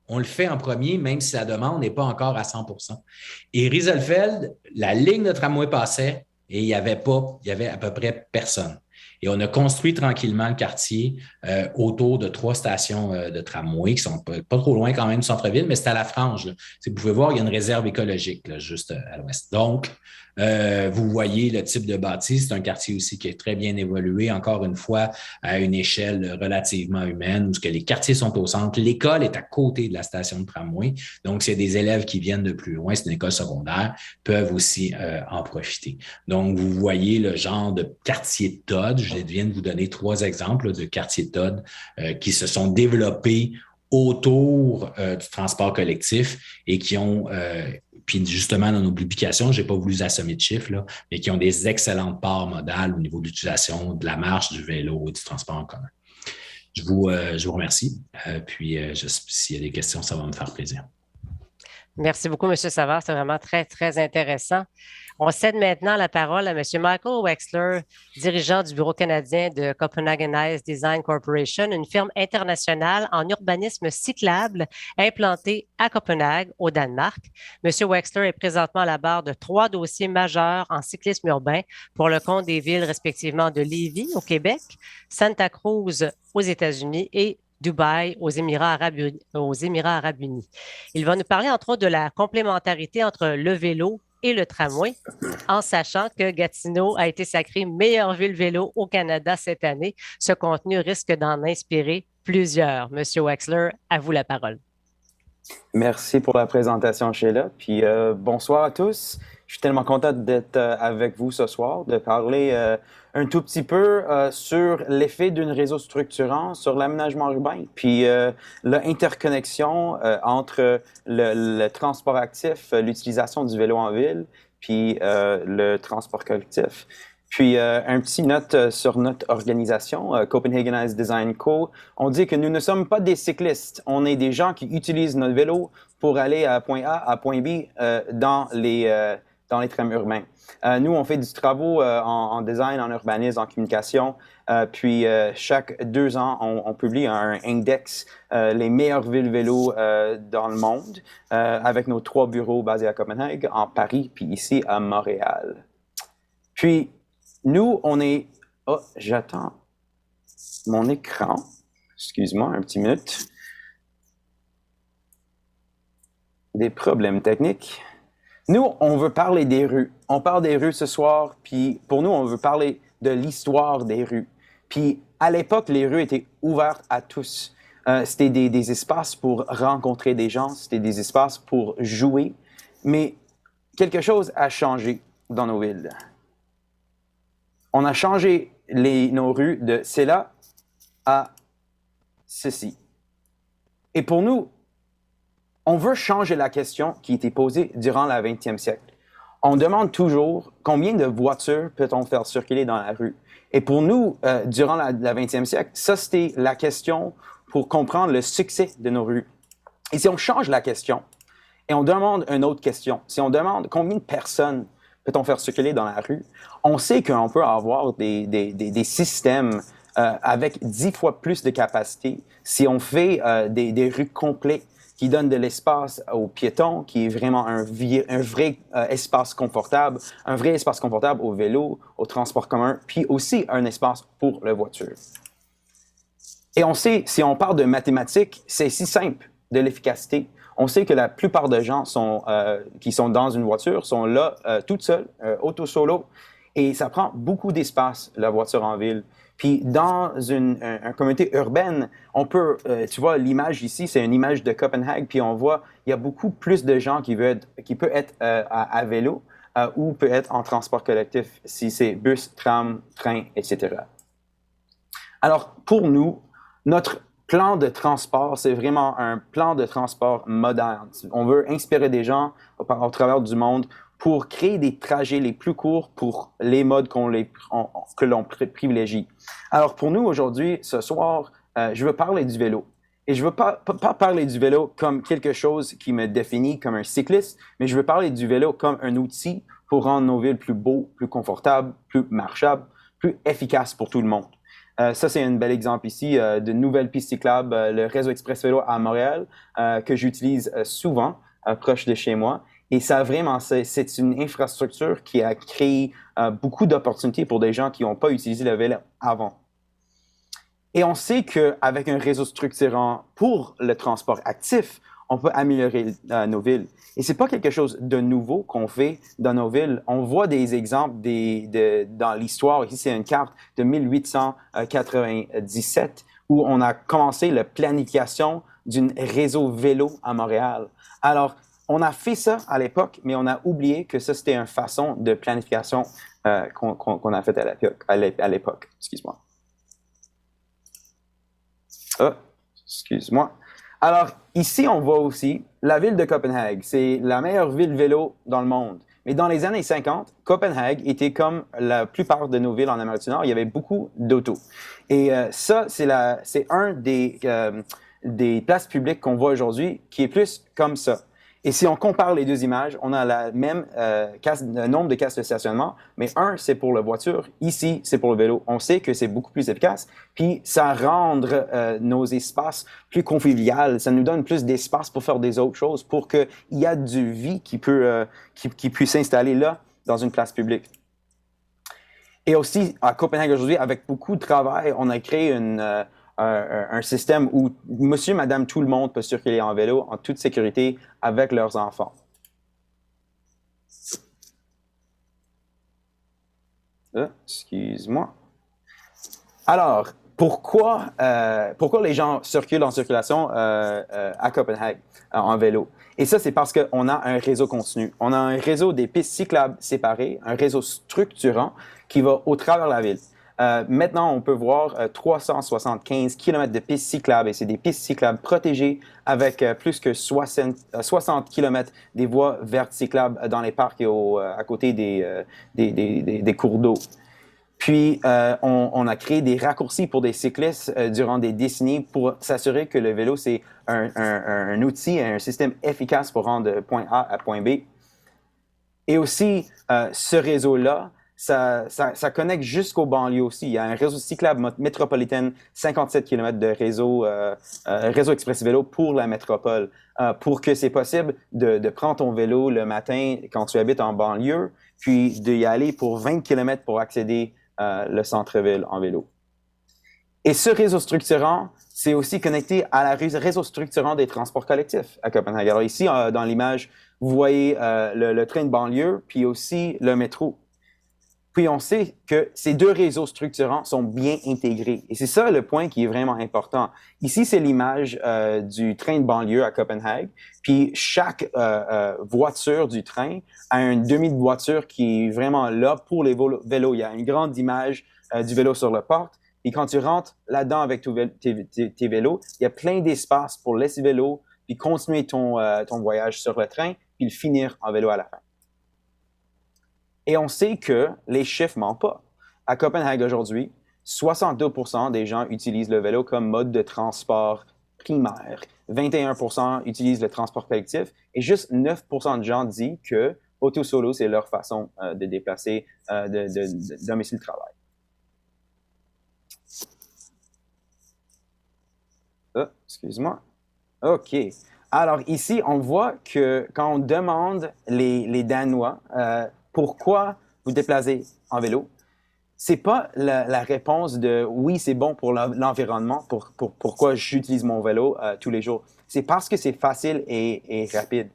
S4: on le fait en premier, même si la demande n'est pas encore à 100%. Et Rieselfeld, la ligne de tramway passait et il y avait à peu près personne. Et on a construit tranquillement le quartier autour de 3 stations de tramway qui sont pas trop loin quand même du centre-ville, mais c'est à la frange. Là. Vous pouvez voir, il y a une réserve écologique là, juste à l'ouest. Donc, vous voyez le type de bâti. C'est un quartier aussi qui est très bien évolué, encore une fois, à une échelle relativement humaine, où que les quartiers sont au centre. L'école est à côté de la station de tramway. Donc, s'il y a des élèves qui viennent de plus loin, c'est une école secondaire, peuvent aussi en profiter. Donc, vous voyez le genre de quartier Todd. Je viens de vous donner 3 exemples de quartiers Todd qui se sont développés autour du transport collectif et qui ont, puis justement dans nos publications, je n'ai pas voulu assommer de chiffres, là, mais qui ont des excellentes parts modales au niveau de l'utilisation de la marche, du vélo et du transport en commun. Je vous remercie. Puis s'il y a des questions, ça va me faire plaisir.
S2: Merci beaucoup, M. Savard. C'est vraiment très, très intéressant. On cède maintenant la parole à M. Michael Wexler, dirigeant du Bureau canadien de Copenhagen Design Corporation, une firme internationale en urbanisme cyclable implantée à Copenhague, au Danemark. M. Wexler est présentement à la barre de 3 dossiers majeurs en cyclisme urbain pour le compte des villes respectivement de Lévis, au Québec, Santa Cruz, aux États-Unis et Dubaï, aux Émirats arabes unis. Il va nous parler, entre autres, de la complémentarité entre le vélo et le tramway, en sachant que Gatineau a été sacrée meilleure ville vélo au Canada cette année. Ce contenu risque d'en inspirer plusieurs. Monsieur Wexler, à vous la parole.
S5: Merci pour la présentation, Sheila. Puis bonsoir à tous. Je suis tellement content d'être avec vous ce soir, de parler un tout petit peu sur l'effet d'un réseau structurant sur l'aménagement urbain, puis l'interconnexion entre le transport actif, l'utilisation du vélo en ville, puis le transport collectif. Puis, un petit note sur notre organisation, Copenhagen Ice Design Co. On dit que nous ne sommes pas des cyclistes. On est des gens qui utilisent notre vélo pour aller à point A à point B dans les trams urbains. Nous, on fait du travaux en design, en urbanisme, en communication. Puis, chaque 2 ans, on publie un index, les meilleures villes vélo dans le monde, avec nos 3 bureaux basés à Copenhague, en Paris, puis ici à Montréal. Puis, nous, on est... Oh, j'attends mon écran. Excuse-moi, un petit minute. Des problèmes techniques. Nous, on veut parler des rues. On parle des rues ce soir, puis pour nous, on veut parler de l'histoire des rues. Puis à l'époque, les rues étaient ouvertes à tous. C'était des espaces pour rencontrer des gens, c'était des espaces pour jouer. Mais quelque chose a changé dans nos villes. On a changé nos rues de cela à ceci. Et pour nous, on veut changer la question qui était posée durant le 20e siècle. On demande toujours combien de voitures peut-on faire circuler dans la rue. Et pour nous, durant le 20e siècle, ça c'était la question pour comprendre le succès de nos rues. Et si on change la question et on demande une autre question, si on demande combien de personnes peut-on faire circuler dans la rue, on sait qu'on peut avoir des systèmes avec 10 fois plus de capacité si on fait des rues complètes qui donnent de l'espace aux piétons, qui est vraiment un vrai espace confortable, un vrai espace confortable au vélo, au transport commun, puis aussi un espace pour la voiture. Et on sait, si on parle de mathématiques, c'est si simple, de l'efficacité. On sait que la plupart des gens qui sont dans une voiture sont là toutes seules, auto-solo, et ça prend beaucoup d'espace, la voiture en ville. Puis dans une communauté urbaine, on peut, tu vois, l'image ici, c'est une image de Copenhague, puis on voit, il y a beaucoup plus de gens qui peuvent être à vélo ou peut être en transport collectif, si c'est bus, tram, train, etc. Alors, pour nous, notre plan de transport, c'est vraiment un plan de transport moderne. On veut inspirer des gens au travers du monde pour créer des trajets les plus courts pour les modes que l'on privilégie. Alors pour nous aujourd'hui, ce soir, je veux parler du vélo. Et je veux pas parler du vélo comme quelque chose qui me définit comme un cycliste, mais je veux parler du vélo comme un outil pour rendre nos villes plus beaux, plus confortables, plus marchables, plus efficaces pour tout le monde. Ça, c'est un bel exemple ici de nouvelles pistes cyclables, le réseau Express Vélo à Montréal, que j'utilise souvent, proche de chez moi. Et ça, vraiment, c'est une infrastructure qui a créé beaucoup d'opportunités pour des gens qui n'ont pas utilisé le vélo avant. Et on sait qu'avec un réseau structurant pour le transport actif, on peut améliorer nos villes. Et c'est pas quelque chose de nouveau qu'on fait dans nos villes. On voit des exemples dans l'histoire. Ici, c'est une carte de 1897 où on a commencé la planification d'un réseau vélo à Montréal. Alors, on a fait ça à l'époque, mais on a oublié que ça, c'était une façon de planification qu'on a faite à l'époque. Excuse-moi. Oh, excuse-moi. Alors, ici, on voit aussi la ville de Copenhague. C'est la meilleure ville vélo dans le monde. Mais dans les années 50, Copenhague était comme la plupart de nos villes en Amérique du Nord. Il y avait beaucoup d'autos. Et ça, c'est un des places publiques qu'on voit aujourd'hui qui est plus comme ça. Et si on compare les deux images, on a la même nombre de cases de stationnement, mais un, c'est pour la voiture, ici, c'est pour le vélo. On sait que c'est beaucoup plus efficace, puis ça rend nos espaces plus conviviaux, ça nous donne plus d'espace pour faire des autres choses, pour qu'il y ait du vie qui puisse s'installer là, dans une place publique. Et aussi, à Copenhague aujourd'hui, avec beaucoup de travail, on a créé un système où monsieur, madame, tout le monde peut circuler en vélo en toute sécurité avec leurs enfants. Excuse-moi. Alors, pourquoi les gens circulent en circulation à Copenhague en vélo? Et ça, c'est parce qu'on a un réseau continu. On a un réseau des pistes cyclables séparées, un réseau structurant qui va au travers de la ville. Maintenant, on peut voir 375 km de pistes cyclables et c'est des pistes cyclables protégées avec plus que 60 km des voies vertes cyclables dans les parcs et à côté des cours d'eau. Puis, on a créé des raccourcis pour des cyclistes durant des décennies pour s'assurer que le vélo, c'est un outil, un système efficace pour rendre de point A à point B. Et aussi, ce réseau-là, ça connecte jusqu'aux banlieues aussi. Il y a un réseau cyclable métropolitain, 57 km de réseau express vélo pour la métropole, pour que c'est possible de prendre ton vélo le matin quand tu habites en banlieue, puis d'y aller pour 20 km pour accéder le centre-ville en vélo. Et ce réseau structurant, c'est aussi connecté à la réseau structurant des transports collectifs à Copenhague. Alors ici, dans l'image, vous voyez le train de banlieue, puis aussi le métro. Puis on sait que ces deux réseaux structurants sont bien intégrés. Et c'est ça le point qui est vraiment important. Ici, c'est l'image du train de banlieue à Copenhague. Puis chaque voiture du train a une demi-voiture qui est vraiment là pour les vélos. Il y a une grande image du vélo sur la porte. Et quand tu rentres là-dedans avec tes vélos, il y a plein d'espace pour laisser le vélo, puis continuer ton voyage sur le train, puis le finir en vélo à la fin. Et on sait que les chiffres mentent pas. À Copenhague aujourd'hui, 62% des gens utilisent le vélo comme mode de transport primaire. 21% utilisent le transport collectif et juste 9% de gens disent que auto solo, c'est leur façon de déplacer de domicile travail. Excuse-moi. OK. Alors ici, on voit que quand on demande les Danois pourquoi vous déplacez en vélo, c'est pas la réponse de oui, c'est bon pour l'environnement, pourquoi j'utilise mon vélo tous les jours. C'est parce que c'est facile et rapide.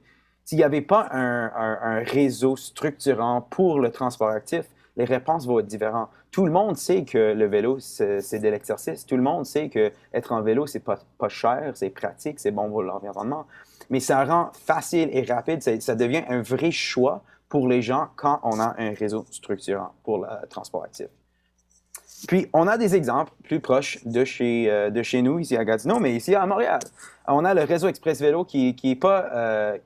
S5: S'il n'y avait pas un réseau structurant pour le transport actif, les réponses vont être différentes. Tout le monde sait que le vélo, c'est de l'exercice. Tout le monde sait qu'être en vélo, c'est pas cher, c'est pratique, c'est bon pour l'environnement. Mais ça rend facile et rapide. Ça devient un vrai choix pour les gens quand on a un réseau structurant pour le transport actif. Puis, on a des exemples plus proches de chez nous, ici à Gatineau, mais ici à Montréal. On a le réseau Express Vélo qui ça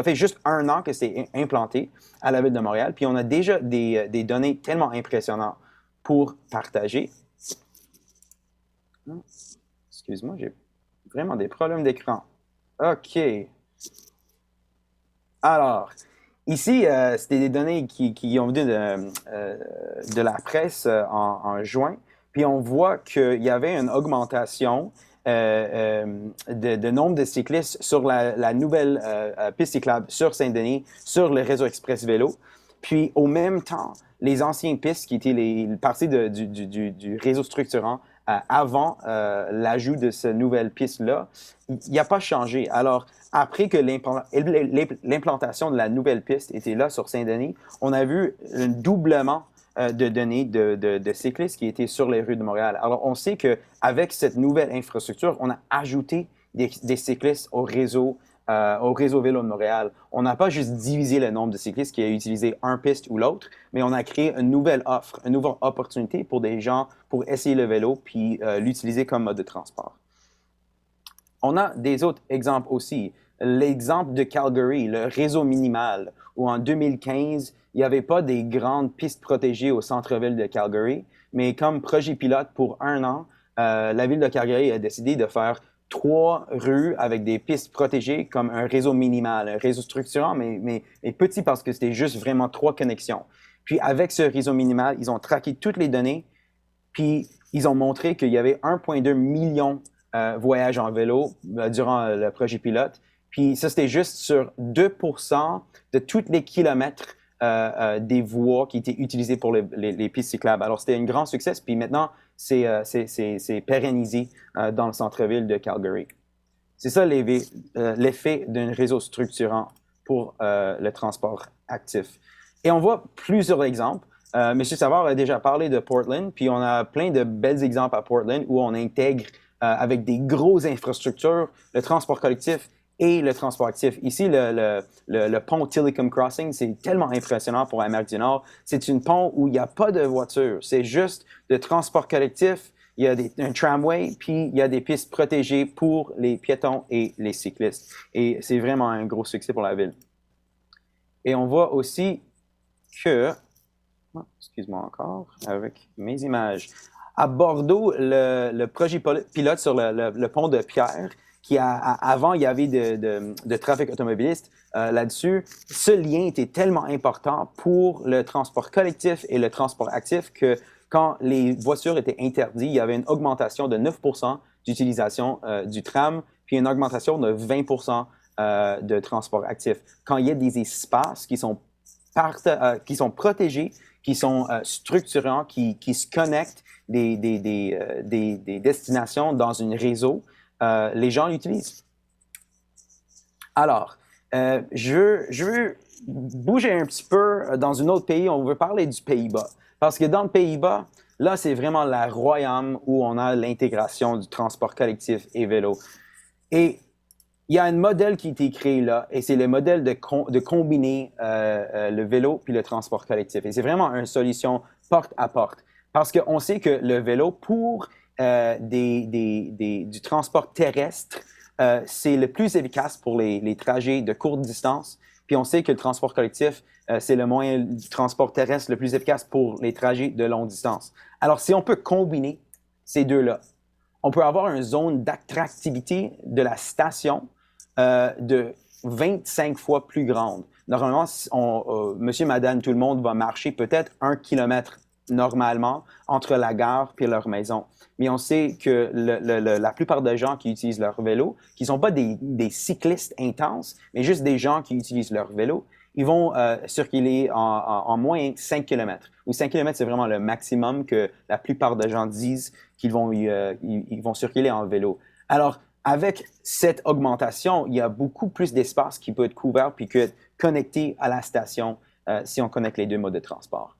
S5: fait juste 1 an que c'est implanté à la ville de Montréal. Puis, on a déjà des données tellement impressionnantes pour partager. Excuse-moi, j'ai vraiment des problèmes d'écran. OK. Alors, ici, c'était des données qui ont venu de la presse en juin. Puis on voit qu'il y avait une augmentation de nombre de cyclistes sur la nouvelle piste cyclable sur Saint-Denis, sur le réseau Express Vélo. Puis au même temps, les anciennes pistes qui étaient les parties du réseau structurant avant l'ajout de cette nouvelle piste-là, il n'y a pas changé. Alors, après que l'implantation de la nouvelle piste était là sur Saint-Denis, on a vu un doublement de données de cyclistes qui étaient sur les rues de Montréal. Alors, on sait qu'avec cette nouvelle infrastructure, on a ajouté des cyclistes au réseau vélo de Montréal. On n'a pas juste divisé le nombre de cyclistes qui a utilisé un piste ou l'autre, mais on a créé une nouvelle offre, une nouvelle opportunité pour des gens pour essayer le vélo puis l'utiliser comme mode de transport. On a des autres exemples aussi. L'exemple de Calgary, le réseau minimal, où en 2015, il n'y avait pas des grandes pistes protégées au centre-ville de Calgary, mais comme projet pilote pour 1 an, la ville de Calgary a décidé de faire 3 rues avec des pistes protégées comme un réseau minimal, un réseau structurant, mais petit parce que c'était juste vraiment 3 connexions. Puis avec ce réseau minimal, ils ont traqué toutes les données, puis ils ont montré qu'il y avait 1,2 million voyages en vélo durant le projet pilote. Puis ça, c'était juste sur 2% de tous les kilomètres des voies qui étaient utilisées pour les pistes cyclables. Alors, c'était un grand succès. Puis maintenant, c'est pérennisé dans le centre-ville de Calgary. C'est ça l'effet d'un réseau structurant pour le transport actif. Et on voit plusieurs exemples. M. Savard a déjà parlé de Portland, puis on a plein de bels exemples à Portland où on intègre avec des grosses infrastructures le transport collectif et le transport actif. Ici, le pont Tillicum Crossing, c'est tellement impressionnant pour l'Amérique du Nord. C'est un pont où il n'y a pas de voiture. C'est juste de transport collectif. Il y a un tramway, puis il y a des pistes protégées pour les piétons et les cyclistes. Et c'est vraiment un gros succès pour la ville. Et on voit aussi que Excuse-moi encore, avec mes images. À Bordeaux, le projet pilote sur le pont de Pierre, avant, il y avait de trafic automobiliste là-dessus. Ce lien était tellement important pour le transport collectif et le transport actif que quand les voitures étaient interdites, il y avait une augmentation de 9% d'utilisation du tram, puis une augmentation de 20% de transport actif. Quand il y a des espaces qui sont protégés, qui sont structurants, qui se connectent des destinations dans un réseau, les gens l'utilisent. Alors, je veux bouger un petit peu dans un autre pays. On veut parler du Pays-Bas. Parce que dans le Pays-Bas, là, c'est vraiment la royaume où on a l'intégration du transport collectif et vélo. Et il y a un modèle qui a été créé là, et c'est le modèle de combiner le vélo puis le transport collectif. Et c'est vraiment une solution porte à porte. Parce qu'on sait que le vélo, pour du transport terrestre, c'est le plus efficace pour les trajets de courte distance. Puis on sait que le transport collectif, c'est le moyen du transport terrestre le plus efficace pour les trajets de longue distance. Alors, si on peut combiner ces deux-là, on peut avoir une zone d'attractivité de la station de 25 fois plus grande. Normalement, monsieur, madame, tout le monde va marcher peut-être 1 kilomètre normalement entre la gare et leur maison. Mais on sait que la plupart des gens qui utilisent leur vélo, qui ne sont pas des cyclistes intenses, mais juste des gens qui utilisent leur vélo, ils vont circuler en moins 5 km. Ou 5 km, c'est vraiment le maximum que la plupart des gens disent qu'ils vont, ils vont circuler en vélo. Alors, avec cette augmentation, il y a beaucoup plus d'espace qui peut être couvert puis que connecté à la station si on connecte les deux modes de transport.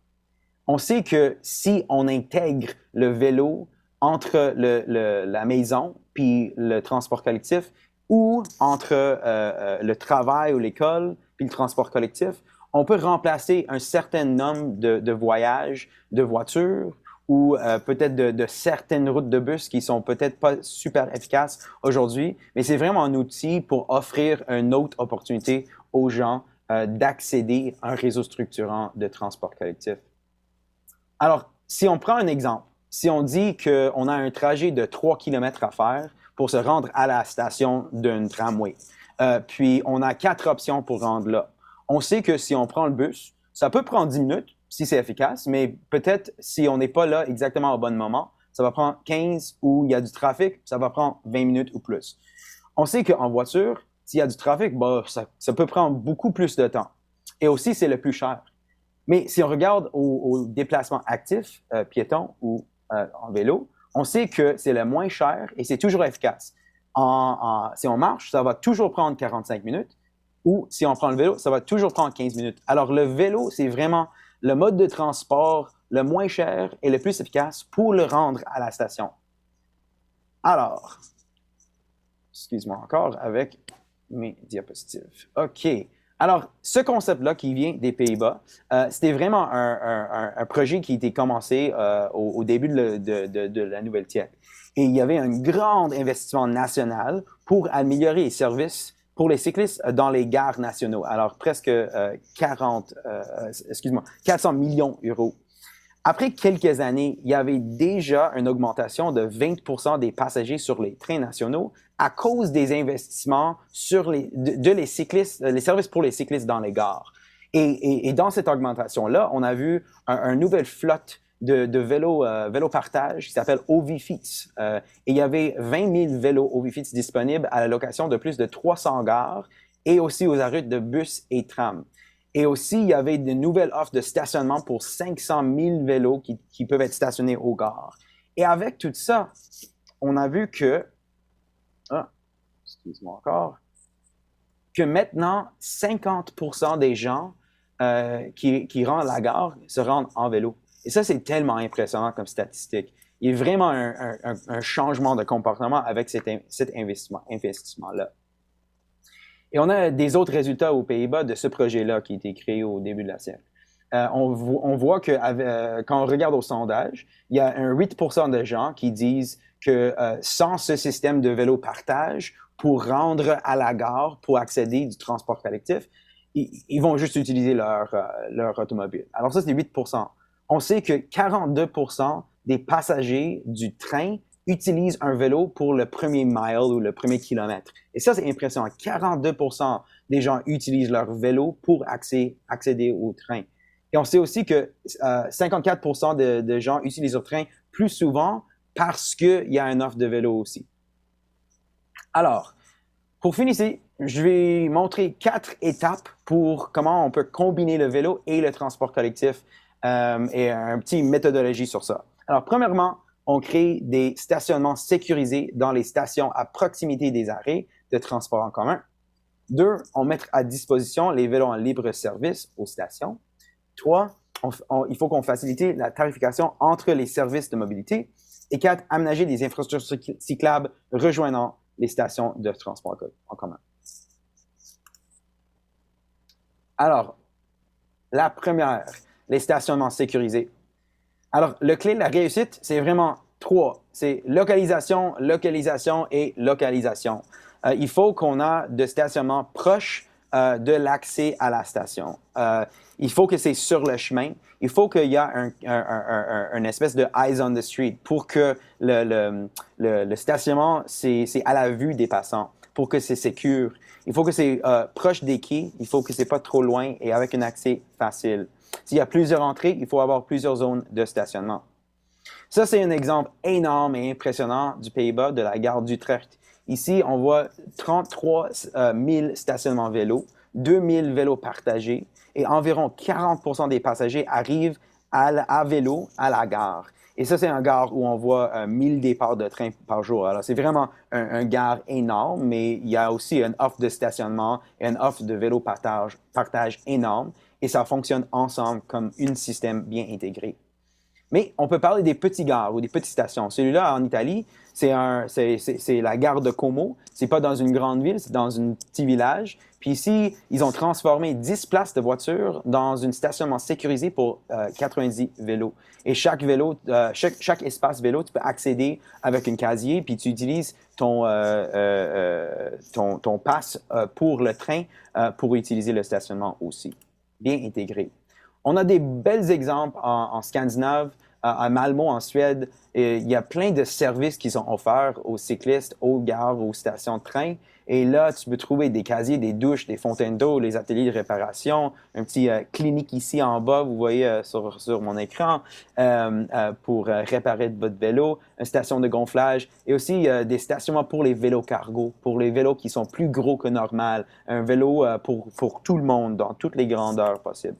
S5: On sait que si on intègre le vélo entre la maison puis le transport collectif ou entre le travail ou l'école puis le transport collectif, on peut remplacer un certain nombre de voyages, de voitures ou peut-être de certaines routes de bus qui sont peut-être pas super efficaces aujourd'hui, mais c'est vraiment un outil pour offrir une autre opportunité aux gens d'accéder à un réseau structurant de transport collectif. Alors, si on prend un exemple, si on dit qu'on a un trajet de 3 km à faire pour se rendre à la station d'un tramway, puis on a 4 options pour rendre là. On sait que si on prend le bus, ça peut prendre 10 minutes si c'est efficace, mais peut-être si on n'est pas là exactement au bon moment, ça va prendre 15 ou il y a du trafic, ça va prendre 20 minutes ou plus. On sait qu'en voiture, s'il y a du trafic, ça peut prendre beaucoup plus de temps. Et aussi, c'est le plus cher. Mais si on regarde au déplacement actif, piéton ou en vélo, on sait que c'est le moins cher et c'est toujours efficace. Si on marche, ça va toujours prendre 45 minutes ou si on prend le vélo, ça va toujours prendre 15 minutes. Alors, le vélo, c'est vraiment le mode de transport le moins cher et le plus efficace pour le rendre à la station. Alors, excuse-moi encore avec mes diapositives. OK. Alors, ce concept-là qui vient des Pays-Bas, c'était vraiment un projet qui a été commencé au début de la nouvelle siècle. Et il y avait un grand investissement national pour améliorer les services pour les cyclistes dans les gares nationaux. Alors, presque 400 millions d'euros. Après quelques années, il y avait déjà une augmentation de 20% des passagers sur les trains nationaux à cause des investissements sur les cyclistes, les services pour les cyclistes dans les gares. Et dans cette augmentation-là, on a vu une nouvelle flotte de vélos partage qui s'appelle OVFITS. Et il y avait 20 000 vélos OVFITS disponibles à la location de plus de 300 gares et aussi aux arrêts de bus et trams. Et aussi, il y avait de nouvelles offres de stationnement pour 500 000 vélos qui peuvent être stationnés aux gares. Et avec tout ça, on a vu que, excuse-moi encore, que maintenant, 50% des gens qui rendent à la gare se rendent en vélo. Et ça, c'est tellement impressionnant comme statistique. Il y a vraiment un changement de comportement avec cet investissement-là. Et on a des autres résultats aux Pays-Bas de ce projet-là qui a été créé au début de la siècle. On voit que quand on regarde au sondage, il y a 8% de gens qui disent que sans ce système de vélo partage pour rendre à la gare, pour accéder du transport collectif, ils vont juste utiliser leur automobile. Alors ça, c'est 8%. On sait que 42% des passagers du train utilisent un vélo pour le premier mile ou le premier kilomètre. Et ça, c'est impressionnant. 42% des gens utilisent leur vélo pour accéder au train. Et on sait aussi que 54% de gens utilisent le train plus souvent parce qu'il y a une offre de vélo aussi. Alors, pour finir ici, je vais montrer 4 étapes pour comment on peut combiner le vélo et le transport collectif et un petit méthodologie sur ça. Alors, premièrement, on crée des stationnements sécurisés dans les stations à proximité des arrêts de transport en commun. 2, on met à disposition les vélos en libre service aux stations. 3, il faut qu'on facilite la tarification entre les services de mobilité. Et 4, aménager des infrastructures cyclables rejoignant les stations de transport en commun. Alors, la première, les stationnements sécurisés. Alors, le clé de la réussite, c'est vraiment 3. C'est localisation, localisation et localisation. Il faut qu'on ait de stationnements proches de l'accès à la station. Il faut que c'est sur le chemin. Il faut qu'il y ait une espèce de eyes on the street pour que le stationnement, c'est à la vue des passants, pour que c'est sécure. Il faut que c'est proche des quais. Il faut que c'est pas trop loin et avec un accès facile. S'il y a plusieurs entrées, il faut avoir plusieurs zones de stationnement. Ça, c'est un exemple énorme et impressionnant du Pays-Bas, de la gare d'Utrecht. Ici, on voit 33 000 stationnements vélos, 2 000 vélos partagés et environ 40% des passagers arrivent à vélo à la gare. Et ça, c'est une gare où on voit 1000 départs de train par jour. Alors, c'est vraiment un gare énorme, mais il y a aussi une offre de stationnement et une offre de vélo partage énorme. Et ça fonctionne ensemble comme un système bien intégré. Mais on peut parler des petits gares ou des petites stations. Celui-là, en Italie, c'est la gare de Como. C'est pas dans une grande ville, c'est dans un petit village. Puis ici, ils ont transformé 10 places de voitures dans un stationnement sécurisé pour 90 vélos. Et chaque espace vélo, tu peux accéder avec un casier, puis tu utilises ton pass pour le train pour utiliser le stationnement aussi. Bien intégré. On a des bels exemples en Scandinave, à Malmö en Suède. Il y a plein de services qui sont offerts aux cyclistes, aux gares, aux stations de train. Et là, tu peux trouver des casiers, des douches, des fontaines d'eau, les ateliers de réparation, un petit clinique ici en bas, vous voyez sur mon écran, pour réparer votre vélo, une station de gonflage et aussi des stationnements pour les vélos cargo, pour les vélos qui sont plus gros que normal, un vélo pour tout le monde, dans toutes les grandeurs possibles.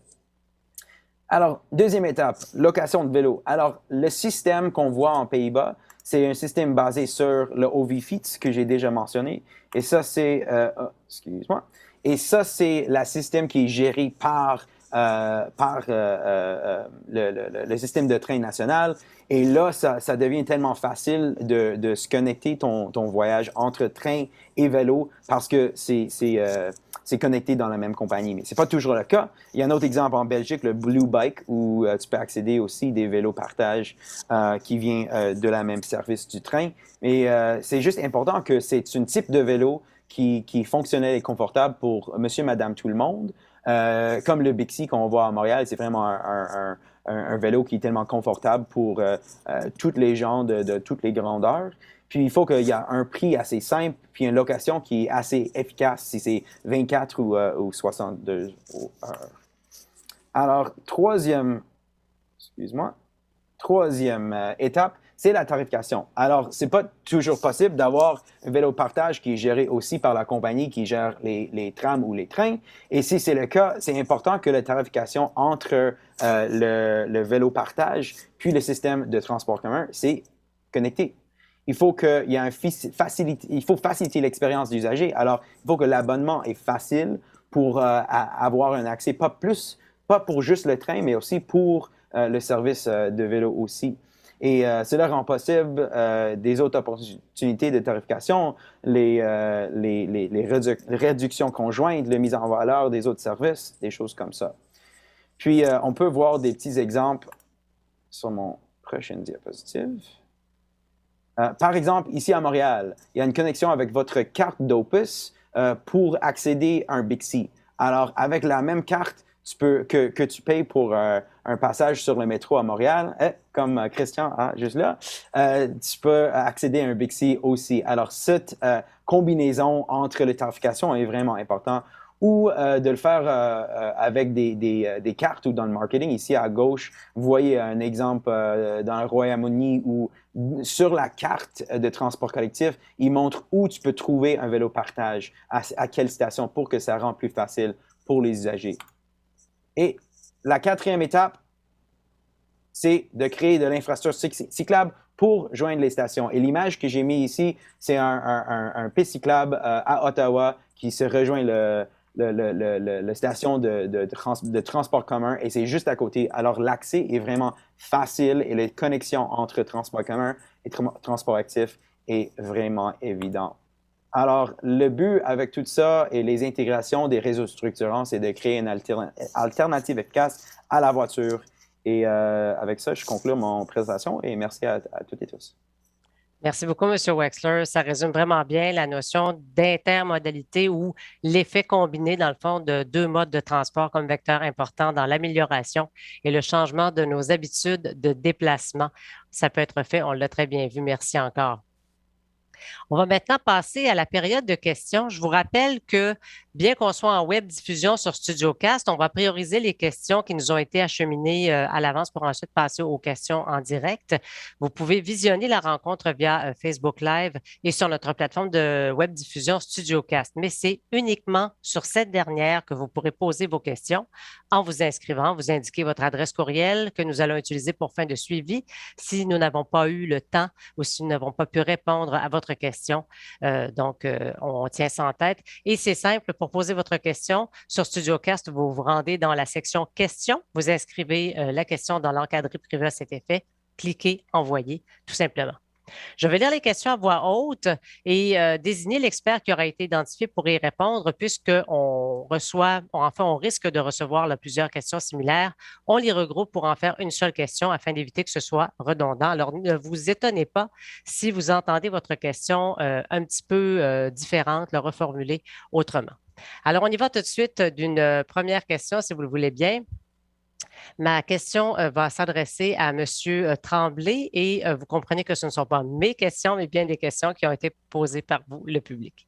S5: Alors, deuxième étape, location de vélo. Alors, le système qu'on voit en Pays-Bas, c'est un système basé sur le OV-Fiets que j'ai déjà mentionné. Et ça, c'est, Et ça, c'est le système qui est géré par le système de train national. Et là, ça devient tellement facile de se connecter ton voyage entre train et vélo parce que c'est connecté dans la même compagnie. Mais ce n'est pas toujours le cas. Il y a un autre exemple en Belgique, le Blue Bike, où tu peux accéder aussi des vélos partage qui vient de la même service du train. Mais c'est juste important que c'est un type de vélo qui est fonctionnel et confortable pour monsieur, madame, tout le monde. Comme le Bixi qu'on voit à Montréal, c'est vraiment un vélo qui est tellement confortable pour toutes les gens de toutes les grandeurs. Puis il faut qu'il y ait un prix assez simple, puis une location qui est assez efficace, si c'est 24 ou 62 heures. Alors, troisième étape, c'est la tarification. Alors, c'est pas toujours possible d'avoir un vélo partage qui est géré aussi par la compagnie qui gère les trams ou les trains. Et si c'est le cas, c'est important que la tarification entre le vélo partage puis le système de transport commun, c'est connecté. Il faut qu'il y ait il faut faciliter l'expérience d'usager. Alors, il faut que l'abonnement est facile pour avoir un accès, pas pour juste le train, mais aussi pour le service de vélo aussi. Et cela rend possible des autres opportunités de tarification, les réductions conjointes, la mise en valeur des autres services, des choses comme ça. Puis, on peut voir des petits exemples sur mon prochaine diapositive. Par exemple, ici à Montréal, il y a une connexion avec votre carte d'Opus pour accéder à un Bixi. Alors, avec la même carte, que tu payes pour un passage sur le métro à Montréal, comme Christian, juste là, tu peux accéder à un Bixi aussi. Alors, cette combinaison entre les tarifications est vraiment importante. Ou de le faire avec des cartes ou dans le marketing. Ici à gauche, vous voyez un exemple dans le Royaume-Uni où sur la carte de transport collectif, il montre où tu peux trouver un vélo partage, à quelle station pour que ça rende plus facile pour les usagers. Et la quatrième étape, c'est de créer de l'infrastructure cyclable pour joindre les stations. Et l'image que j'ai mise ici, c'est un piste cyclable à Ottawa qui se rejoint la station de transport commun et c'est juste à côté. Alors, l'accès est vraiment facile et les connexions entre transport commun et transport actif est vraiment évident. Alors, le but avec tout ça et les intégrations des réseaux structurants, c'est de créer une alternative efficace à la voiture. Et avec ça, je conclue mon présentation et merci à toutes et tous.
S2: Merci beaucoup, M. Wexler. Ça résume vraiment bien la notion d'intermodalité ou l'effet combiné, dans le fond, de deux modes de transport comme vecteur important dans l'amélioration et le changement de nos habitudes de déplacement. Ça peut être fait, on l'a très bien vu. Merci encore. On va maintenant passer à la période de questions. Je vous rappelle que, bien qu'on soit en web diffusion sur StudioCast, on va prioriser les questions qui nous ont été acheminées à l'avance pour ensuite passer aux questions en direct. Vous pouvez visionner la rencontre via Facebook Live et sur notre plateforme de web diffusion StudioCast. Mais c'est uniquement sur cette dernière que vous pourrez poser vos questions en vous inscrivant. Vous indiquez votre adresse courriel que nous allons utiliser pour fin de suivi. Si nous n'avons pas eu le temps ou si nous n'avons pas pu répondre à votre question, on tient ça en tête. Et c'est simple, pour poser votre question sur StudioCast, vous vous rendez dans la section questions, vous inscrivez la question dans l'encadré privé à cet effet, cliquez envoyer, tout simplement. Je vais lire les questions à voix haute et désigner l'expert qui aura été identifié pour y répondre, puisqu'on risque de recevoir plusieurs questions similaires. On les regroupe pour en faire une seule question afin d'éviter que ce soit redondant. Alors, ne vous étonnez pas si vous entendez votre question un petit peu différente, la reformuler autrement. Alors, on y va tout de suite d'une première question, si vous le voulez bien. Ma question va s'adresser à M. Tremblay et vous comprenez que ce ne sont pas mes questions, mais bien des questions qui ont été posées par vous, le public.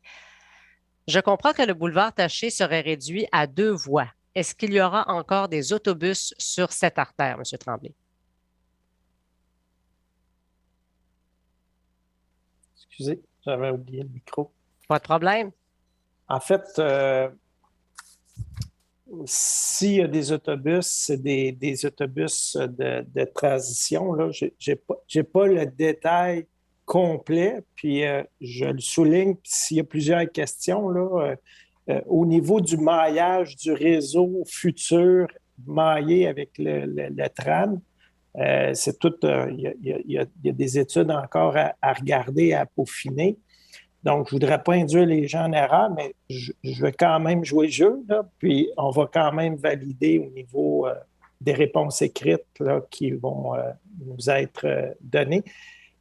S2: Je comprends que le boulevard Taché serait réduit à 2 voies. Est-ce qu'il y aura encore des autobus sur cette artère, M. Tremblay?
S3: Excusez, j'avais oublié le micro.
S2: Pas de problème.
S3: En fait, s'il y a des autobus, c'est des autobus de transition. Je n'ai pas le détail complet, puis je le souligne, puis s'il y a plusieurs questions, au niveau du maillage du réseau futur maillé avec le tram, c'est tout, il y a des études encore à regarder, à peaufiner. Donc, je ne voudrais pas induire les gens en erreur, mais je vais quand même jouer le jeu, puis on va quand même valider au niveau des réponses écrites qui vont nous être données.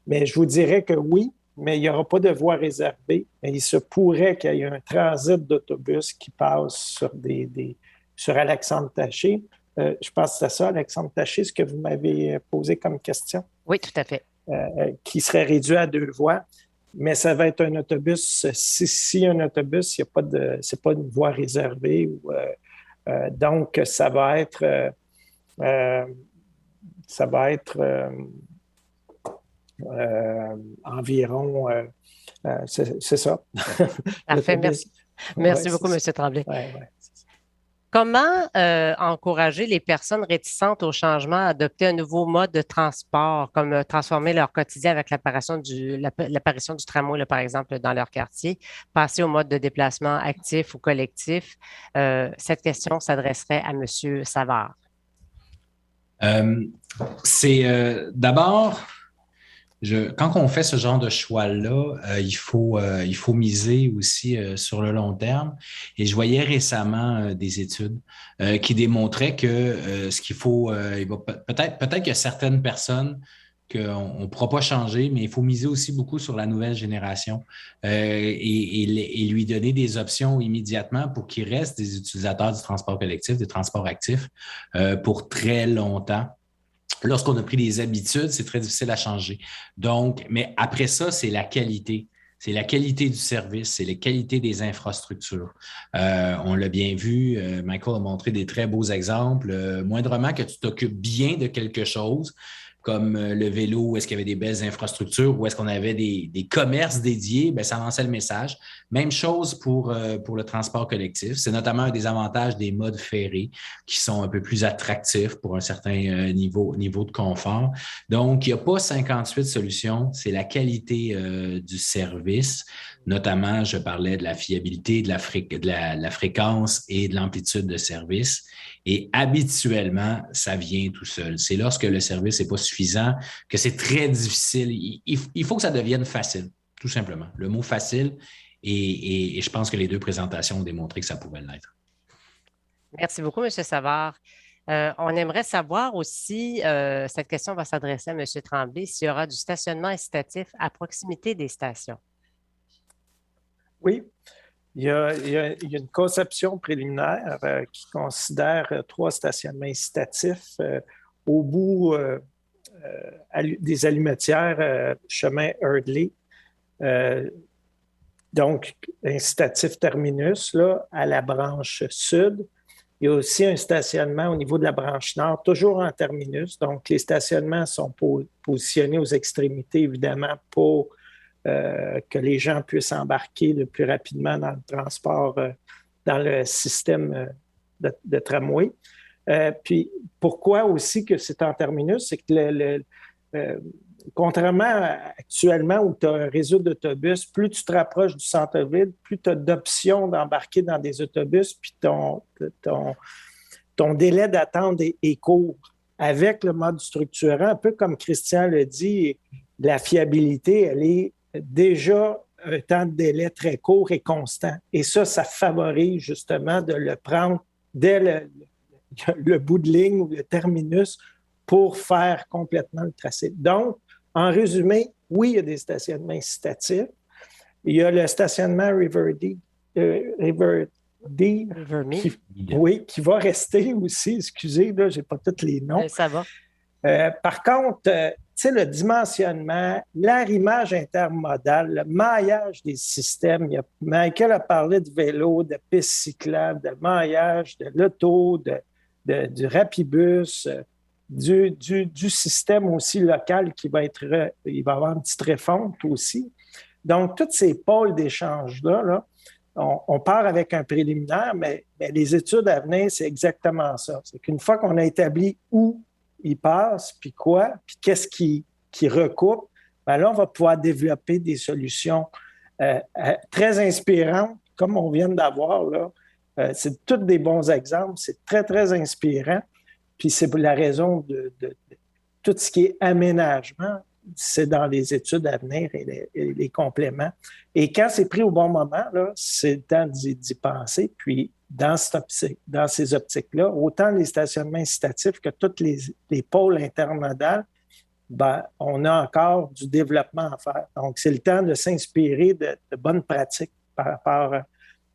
S3: Mais je vous dirais que oui, mais il n'y aura pas de voie réservée. Mais il se pourrait qu'il y ait un transit d'autobus qui passe sur Alexandre Taché. Je pense que c'est ça, Alexandre Taché, ce que vous m'avez posé comme question.
S2: Oui, tout à fait.
S3: Qui serait réduit à 2 voies. Mais ça va être un autobus. Si un autobus, il y a pas c'est pas une voie réservée. Donc, ça va être environ. C'est ça.
S2: Parfait. Merci beaucoup, M. Tremblay.
S3: Ouais.
S2: Comment encourager les personnes réticentes au changement à adopter un nouveau mode de transport, comme transformer leur quotidien avec l'apparition du tramway, par exemple, dans leur quartier, passer au mode de déplacement actif ou collectif? Cette question s'adresserait à M. Savard.
S4: D'abord, quand on fait ce genre de choix-là, il faut miser aussi sur le long terme. Et je voyais récemment des études qui démontraient que ce qu'il faut, peut-être que certaines personnes qu'on ne pourra pas changer, mais il faut miser aussi beaucoup sur la nouvelle génération et lui donner des options immédiatement pour qu'ils restent des utilisateurs du transport collectif, des transports actifs pour très longtemps. Lorsqu'on a pris des habitudes, c'est très difficile à changer. Donc, mais après ça, c'est la qualité. C'est la qualité du service, c'est la qualité des infrastructures. On l'a bien vu, Michael a montré des très beaux exemples. Moindrement que tu t'occupes bien de quelque chose, comme le vélo, où est-ce qu'il y avait des belles infrastructures, où est-ce qu'on avait des commerces dédiés, bien, ça avançait le message. Même chose pour le transport collectif. C'est notamment un des avantages des modes ferrés qui sont un peu plus attractifs pour un certain niveau de confort. Donc, il n'y a pas 58 solutions, c'est la qualité du service. Notamment, je parlais de la fiabilité, de la fréquence et de l'amplitude de service. Et habituellement, ça vient tout seul. C'est lorsque le service n'est pas suffisant que c'est très difficile. Il faut que ça devienne facile, tout simplement. Le mot facile, et je pense que les deux présentations ont démontré que ça pouvait l'être.
S2: Merci beaucoup, M. Savard. On aimerait savoir aussi, cette question va s'adresser à M. Tremblay, s'il y aura du stationnement incitatif à proximité des stations.
S3: Oui. Il y a une conception préliminaire qui considère 3 stationnements incitatifs au bout des allumetières chemin Eardley. Donc, incitatif terminus là, à la branche sud. Il y a aussi un stationnement au niveau de la branche nord, toujours en terminus. Donc, les stationnements sont positionnés aux extrémités, évidemment, pour que les gens puissent embarquer le plus rapidement dans le transport, dans le système de tramway. Puis, pourquoi aussi que c'est en terminus? C'est que contrairement actuellement où tu as un réseau d'autobus, plus tu te rapproches du centre-ville, plus tu as d'options d'embarquer dans des autobus, puis ton délai d'attente est court. Avec le mode structurant, un peu comme Christian le dit, la fiabilité, elle est déjà un temps de délai très court et constant. Et ça favorise justement de le prendre dès le bout de ligne ou le terminus pour faire complètement le tracé. Donc, en résumé, oui, il y a des stationnements incitatifs. Il y a le stationnement River-D, qui va rester aussi. Excusez, là, je n'ai pas tous les noms.
S2: Ça va.
S3: Par contre, tu sais, le dimensionnement, l'arrimage intermodal, le maillage des systèmes. Michael a parlé de vélo, de pistes cyclables, de maillage, de l'auto, du rapibus, du système aussi local il va y avoir une petite refonte aussi. Donc, tous ces pôles d'échange-là, on part avec un préliminaire, mais les études à venir, c'est exactement ça. C'est qu'une fois qu'on a établi où il passe, puis quoi, puis qu'est-ce qui recoupe, bien là, on va pouvoir développer des solutions très inspirantes, comme on vient d'avoir là. C'est tous des bons exemples, c'est très, très inspirant. Puis c'est pour la raison de tout ce qui est aménagement, c'est dans les études à venir et les compléments. Et quand c'est pris au bon moment, là, c'est le temps d'y penser. Puis dans ces optiques-là, autant les stationnements incitatifs que tous les pôles intermodaux, ben, on a encore du développement à faire. Donc, c'est le temps de s'inspirer de bonnes pratiques par rapport,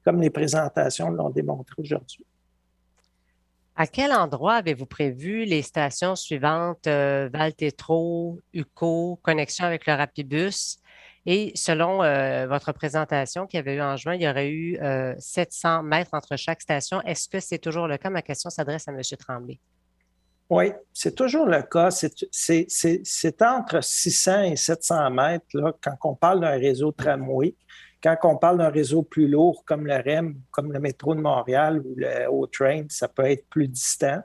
S3: comme les présentations l'ont démontré aujourd'hui.
S2: À quel endroit avez-vous prévu les stations suivantes, Val-Tétro, UCO, connexion avec le Rapibus? Et selon votre présentation qu'il y avait eu en juin, il y aurait eu 700 mètres entre chaque station. Est-ce que c'est toujours le cas? Ma question s'adresse à M. Tremblay.
S3: Oui, c'est toujours le cas. C'est entre 600 et 700 mètres là, quand on parle d'un réseau tramway. Quand on parle d'un réseau plus lourd comme le REM, comme le métro de Montréal ou le O-Train, ça peut être plus distant.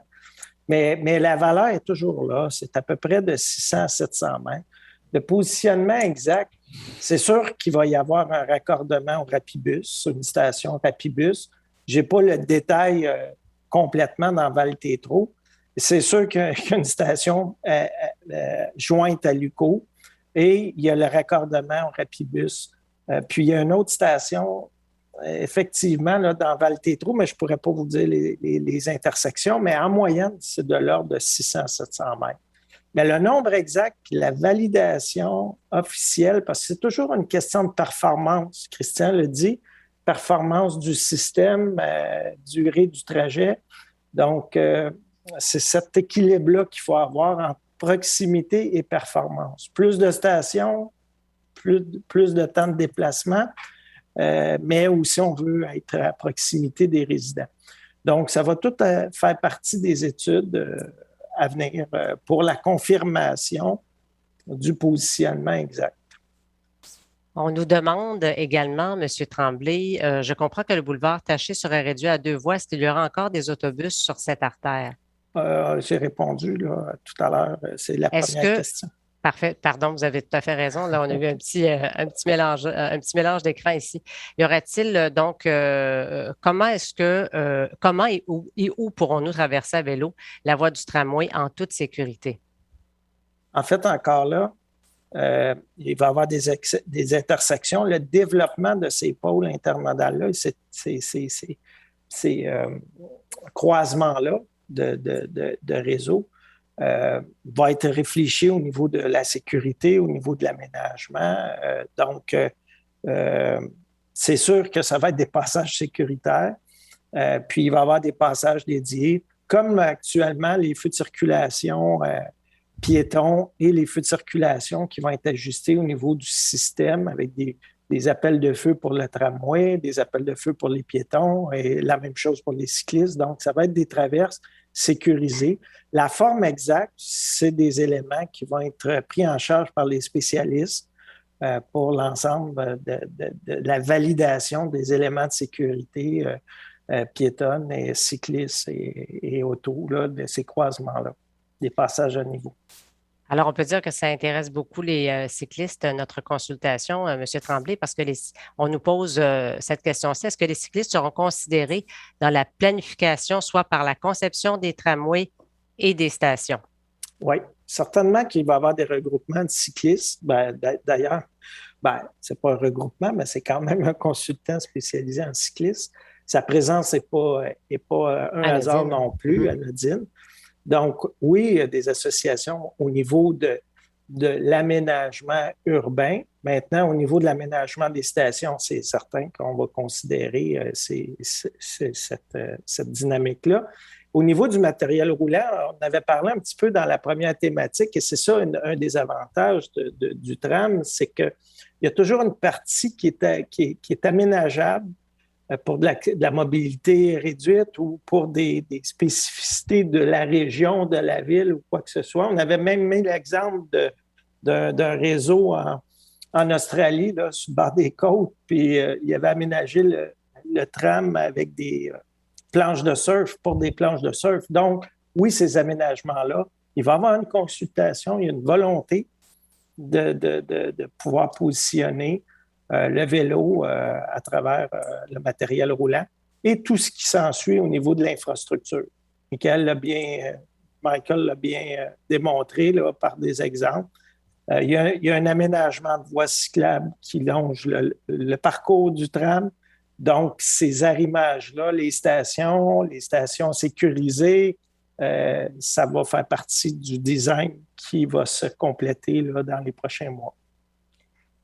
S3: Mais la valeur est toujours là. C'est à peu près de 600 à 700 mètres. Le positionnement exact, c'est sûr qu'il va y avoir un raccordement au Rapibus, une station Rapibus. Je n'ai pas le détail complètement dans Val-Tétro. C'est sûr qu'il y a une station jointe à l'UCO et il y a le raccordement au Rapibus. Puis il y a une autre station, effectivement, là, dans Val-Tétro, mais je ne pourrais pas vous dire les intersections, mais en moyenne, c'est de l'ordre de 600 à 700 mètres. Mais le nombre exact, puis la validation officielle, parce que c'est toujours une question de performance, Christian le dit, performance du système, durée du trajet. Donc, c'est cet équilibre-là qu'il faut avoir entre proximité et performance. Plus de stations, plus de temps de déplacement, mais aussi on veut être à proximité des résidents. Donc, ça va tout faire partie des études à venir pour la confirmation du positionnement exact.
S2: On nous demande également, M. Tremblay, je comprends que le boulevard Taché serait réduit à 2 voies. Est-ce qu'il y aura encore des autobus sur cette artère?
S3: J'ai répondu là, tout à l'heure. C'est la première question.
S2: Parfait. Pardon, vous avez tout à fait raison. Là, on a eu un petit mélange d'écran ici. Y aura-t-il donc comment et où pourrons-nous traverser à vélo la voie du tramway en toute sécurité? En
S3: fait, encore là, il va y avoir des intersections. Le développement de ces pôles intermodales-là, ces croisements-là de réseau, va être réfléchi au niveau de la sécurité, au niveau de l'aménagement. Donc, c'est sûr que ça va être des passages sécuritaires, puis il va y avoir des passages dédiés, comme actuellement les feux de circulation piétons et les feux de circulation qui vont être ajustés au niveau du système avec des appels de feu pour le tramway, des appels de feu pour les piétons et la même chose pour les cyclistes. Donc, ça va être des traverses sécurisées. La forme exacte, c'est des éléments qui vont être pris en charge par les spécialistes pour l'ensemble de la validation des éléments de sécurité piétonnes et cyclistes et autos, là, de ces croisements-là, des passages à niveau.
S2: Alors, on peut dire que ça intéresse beaucoup les cyclistes, notre consultation, M. Tremblay, parce que on nous pose cette question-ci. Est-ce que les cyclistes seront considérés dans la planification, soit par la conception des tramways et des stations?
S3: Oui, certainement qu'il va y avoir des regroupements de cyclistes. D'ailleurs, ce n'est pas un regroupement, mais c'est quand même un consultant spécialisé en cyclisme. Sa présence n'est pas un hasard non plus, anodine. Donc, oui, il y a des associations au niveau de l'aménagement urbain. Maintenant, au niveau de l'aménagement des stations, c'est certain qu'on va considérer cette dynamique-là. Au niveau du matériel roulant, on avait parlé un petit peu dans la première thématique, et c'est ça un des avantages du tram, c'est qu'il y a toujours une partie qui est aménageable pour de la mobilité réduite ou pour des spécificités de la région, de la ville ou quoi que ce soit. On avait même mis l'exemple d'un réseau en Australie, là, sur le bord des côtes, puis il avait aménagé le tram avec des planches de surf pour des planches de surf. Donc, oui, ces aménagements-là, il va y avoir une consultation, il y a une volonté de pouvoir positionner le vélo à travers le matériel roulant et tout ce qui s'ensuit au niveau de l'infrastructure. Michael l'a bien démontré là, par des exemples. Il y a un aménagement de voies cyclables qui longe le parcours du tram. Donc, ces arrimages-là, les stations sécurisées, ça va faire partie du design qui va se compléter là, dans les prochains mois.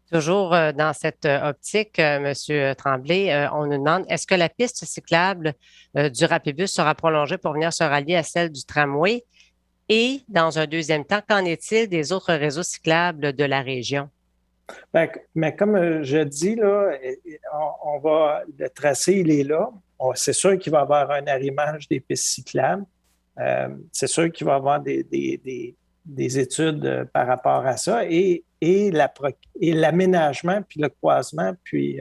S2: Toujours dans cette optique, M. Tremblay, on nous demande, est-ce que la piste cyclable du Rapibus sera prolongée pour venir se rallier à celle du tramway? Et dans un deuxième temps, qu'en est-il des autres réseaux cyclables de la région?
S3: Mais comme je dis, là, le tracé, il est là. C'est sûr qu'il va y avoir un arrimage des pistes cyclables. C'est sûr qu'il va y avoir des études par rapport à ça et l'aménagement puis le croisement. Puis,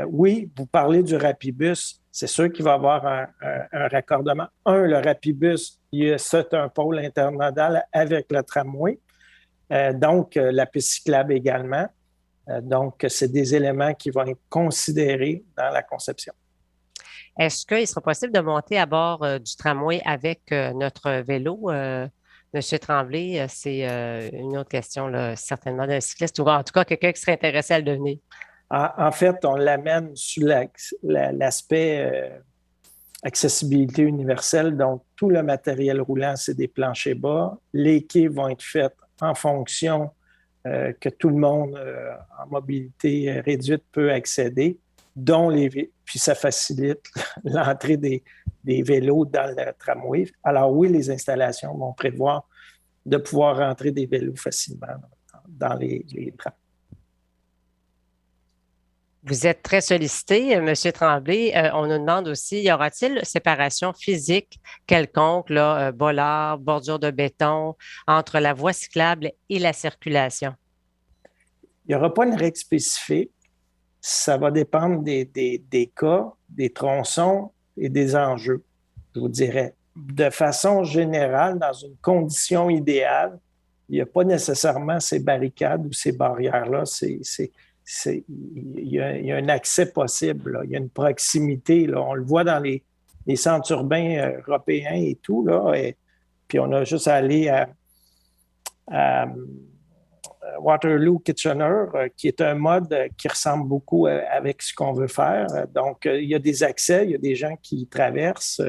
S3: oui, vous parlez du Rapibus. C'est sûr qu'il va y avoir un raccordement. Le Rapibus, c'est un pôle intermodal avec le tramway. Donc, la piste cyclable également. Donc, c'est des éléments qui vont être considérés dans la conception.
S2: Est-ce qu'il sera possible de monter à bord du tramway avec notre vélo? Monsieur Tremblay, c'est une autre question, là, certainement d'un cycliste ou en tout cas quelqu'un qui serait intéressé à le devenir.
S3: En fait, on l'amène sur l'aspect accessibilité universelle. Donc, tout le matériel roulant, c'est des planchers bas. Les quais vont être faits en fonction que tout le monde en mobilité réduite peut accéder, puis ça facilite l'entrée des vélos dans le tramway. Alors oui, les installations vont prévoir de pouvoir rentrer des vélos facilement dans les trams.
S2: Vous êtes très sollicité, M. Tremblay. On nous demande aussi, y aura-t-il séparation physique quelconque, là, bollard, bordure de béton, entre la voie cyclable et la circulation?
S3: Il n'y aura pas une règle spécifique. Ça va dépendre des cas, des tronçons et des enjeux, je vous dirais. De façon générale, dans une condition idéale, il n'y a pas nécessairement ces barricades ou ces barrières-là. Il y a un accès possible, là. Il y a une proximité, là. On le voit dans les centres urbains européens et tout, là. Puis on a juste à aller à Waterloo-Kitchener, qui est un mode qui ressemble beaucoup avec ce qu'on veut faire. Donc, il y a des accès, il y a des gens qui traversent,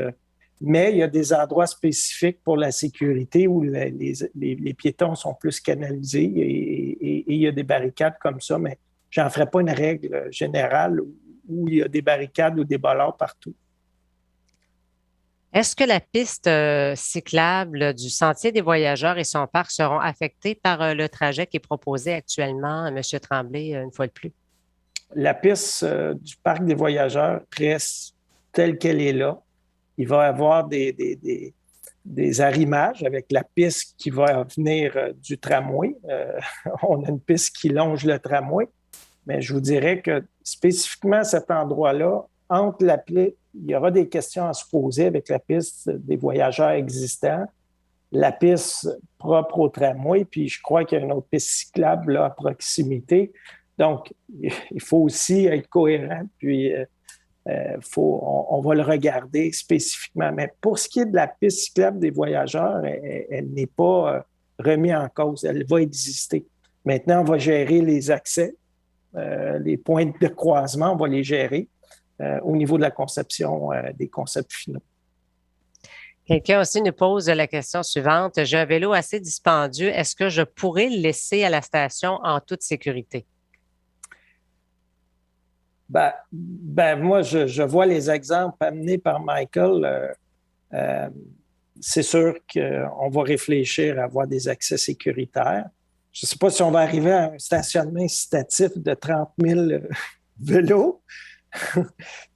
S3: mais il y a des endroits spécifiques pour la sécurité où les piétons sont plus canalisés et il y a des barricades comme ça, mais je n'en ferai pas une règle générale où il y a des barricades ou des bollards partout.
S2: Est-ce que la piste cyclable du Sentier des Voyageurs et son parc seront affectés par le trajet qui est proposé actuellement, M. Tremblay, une fois de plus?
S3: La piste du parc des Voyageurs reste telle qu'elle est là. Il va y avoir des arrimages avec la piste qui va venir du tramway. On a une piste qui longe le tramway, mais je vous dirais que spécifiquement à cet endroit-là, entre il y aura des questions à se poser avec la piste des voyageurs existants, la piste propre au tramway, puis je crois qu'il y a une autre piste cyclable là, à proximité. Donc, il faut aussi être cohérent, puis on va le regarder spécifiquement. Mais pour ce qui est de la piste cyclable des voyageurs, elle n'est pas remise en cause. Elle va exister. Maintenant, on va gérer les accès, les points de croisement, on va les gérer au niveau de la conception des concepts finaux.
S2: Quelqu'un aussi nous pose la question suivante. J'ai un vélo assez dispendieux. Est-ce que je pourrais le laisser à la station en toute sécurité?
S3: Moi, je vois les exemples amenés par Michael. C'est sûr qu'on va réfléchir à avoir des accès sécuritaires. Je ne sais pas si on va arriver à un stationnement incitatif de 30 000 vélos.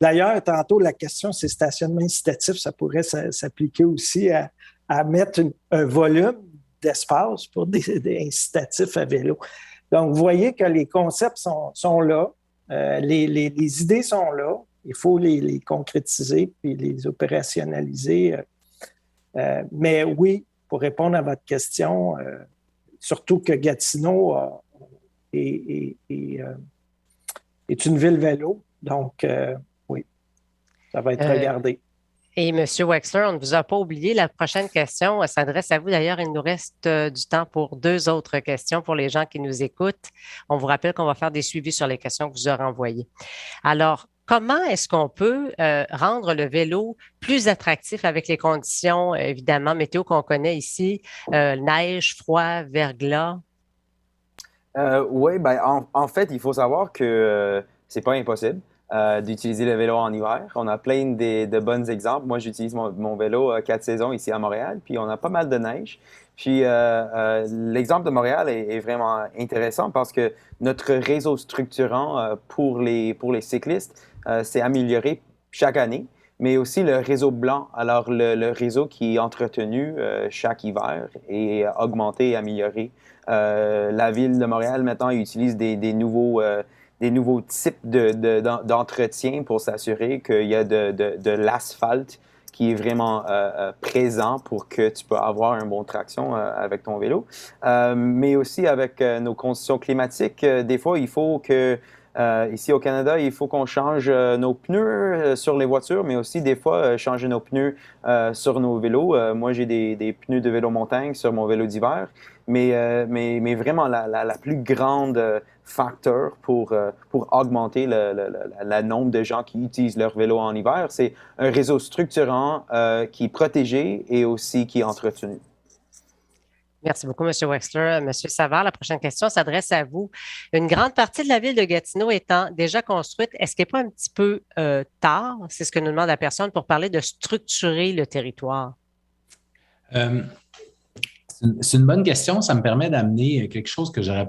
S3: D'ailleurs, tantôt, la question, c'est stationnement incitatif. Ça pourrait s'appliquer aussi à mettre un volume d'espace pour des incitatifs à vélo. Donc, vous voyez que les concepts sont là. Les idées sont là. Il faut les concrétiser puis les opérationnaliser. Mais oui, pour répondre à votre question, surtout que Gatineau est une ville vélo. Donc, oui, ça va être regardé.
S2: Et M. Wexler, on ne vous a pas oublié. La prochaine question s'adresse à vous. D'ailleurs, il nous reste du temps pour 2 autres questions pour les gens qui nous écoutent. On vous rappelle qu'on va faire des suivis sur les questions que vous aurez envoyées. Alors, comment est-ce qu'on peut rendre le vélo plus attractif avec les conditions, évidemment, météo qu'on connaît ici, neige, froid, verglas?
S5: Oui, en fait, il faut savoir que c'est pas impossible d'utiliser le vélo en hiver. On a plein de bons exemples. Moi, j'utilise mon vélo 4 saisons ici à Montréal, puis on a pas mal de neige. Puis l'exemple de Montréal est vraiment intéressant parce que notre réseau structurant pour les cyclistes s'est amélioré chaque année, mais aussi le réseau blanc. Alors, le réseau qui est entretenu chaque hiver est augmenté et amélioré. La ville de Montréal, maintenant, utilise des nouveaux types d'entretien pour s'assurer qu'il y a de l'asphalte qui est vraiment présent pour que tu peux avoir une bonne traction avec ton vélo. Mais aussi avec nos conditions climatiques, des fois, il faut que Ici au Canada, il faut qu'on change nos pneus sur les voitures, mais aussi des fois changer nos pneus sur nos vélos. Moi, j'ai des pneus de vélo montagne sur mon vélo d'hiver, mais vraiment la plus grande facteur pour augmenter le nombre de gens qui utilisent leur vélo en hiver, c'est un réseau structurant qui est protégé et aussi qui est entretenu.
S2: Merci beaucoup, M. Wexler. M. Savard, la prochaine question s'adresse à vous. Une grande partie de la ville de Gatineau étant déjà construite, est-ce qu'il n'est pas un petit peu tard, c'est ce que nous demande la personne, pour parler de structurer le territoire?
S4: C'est une bonne question. Ça me permet d'amener quelque chose que j'aurais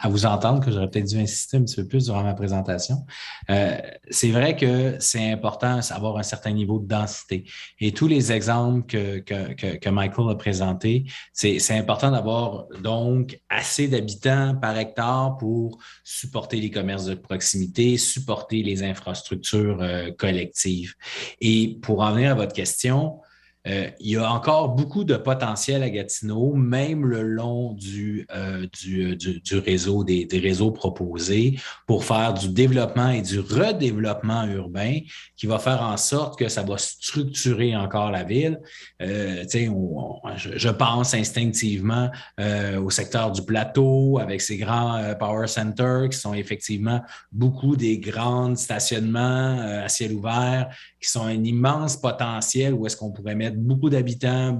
S4: à vous entendre, que j'aurais peut-être dû insister un petit peu plus durant ma présentation. C'est vrai que c'est important d'avoir un certain niveau de densité. Et tous les exemples que Michael a présentés, c'est important d'avoir donc assez d'habitants par hectare pour supporter les commerces de proximité, supporter les infrastructures collectives. Et pour en venir à votre question, il y a encore beaucoup de potentiel à Gatineau, même le long du réseau, des réseaux proposés, pour faire du développement et du redéveloppement urbain qui va faire en sorte que ça va structurer encore la ville. Je pense instinctivement au secteur du plateau avec ces grands power centers qui sont effectivement beaucoup des grands stationnements à ciel ouvert qui sont un immense potentiel où est-ce qu'on pourrait mettre beaucoup d'habitants,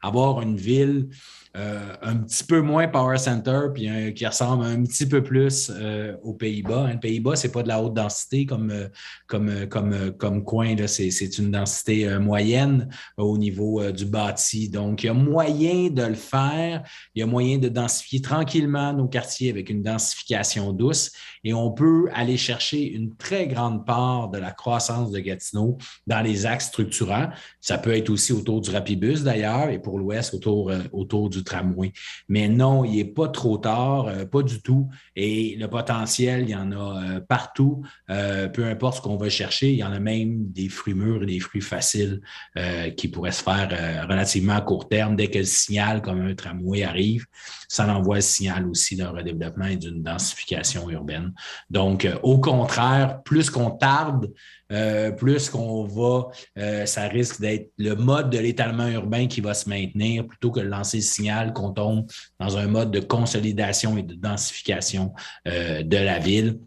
S4: avoir une ville un petit peu moins power center, puis qui ressemble un petit peu plus aux Pays-Bas. Les Pays-Bas, c'est pas de la haute densité comme coin, là. C'est une densité moyenne au niveau du bâti. Donc, il y a moyen de le faire. Il y a moyen de densifier tranquillement nos quartiers avec une densification douce et on peut aller chercher une très grande part de la croissance de Gatineau dans les axes structurants. Ça peut être aussi autour du Rapibus d'ailleurs et pour l'Ouest autour du tramway. Mais non, il n'est pas trop tard, pas du tout. Et le potentiel, il y en a partout. Peu importe ce qu'on va chercher, il y en a même des fruits mûrs et des fruits faciles qui pourraient se faire relativement à court terme. Dès que le signal comme un tramway arrive, ça envoie le signal aussi d'un redéveloppement et d'une densification urbaine. Donc, au contraire, plus qu'on tarde, plus qu'on va, ça risque d'être le mode de l'étalement urbain qui va se maintenir plutôt que de lancer le signal qu'on tombe dans un mode de consolidation et de densification de la ville.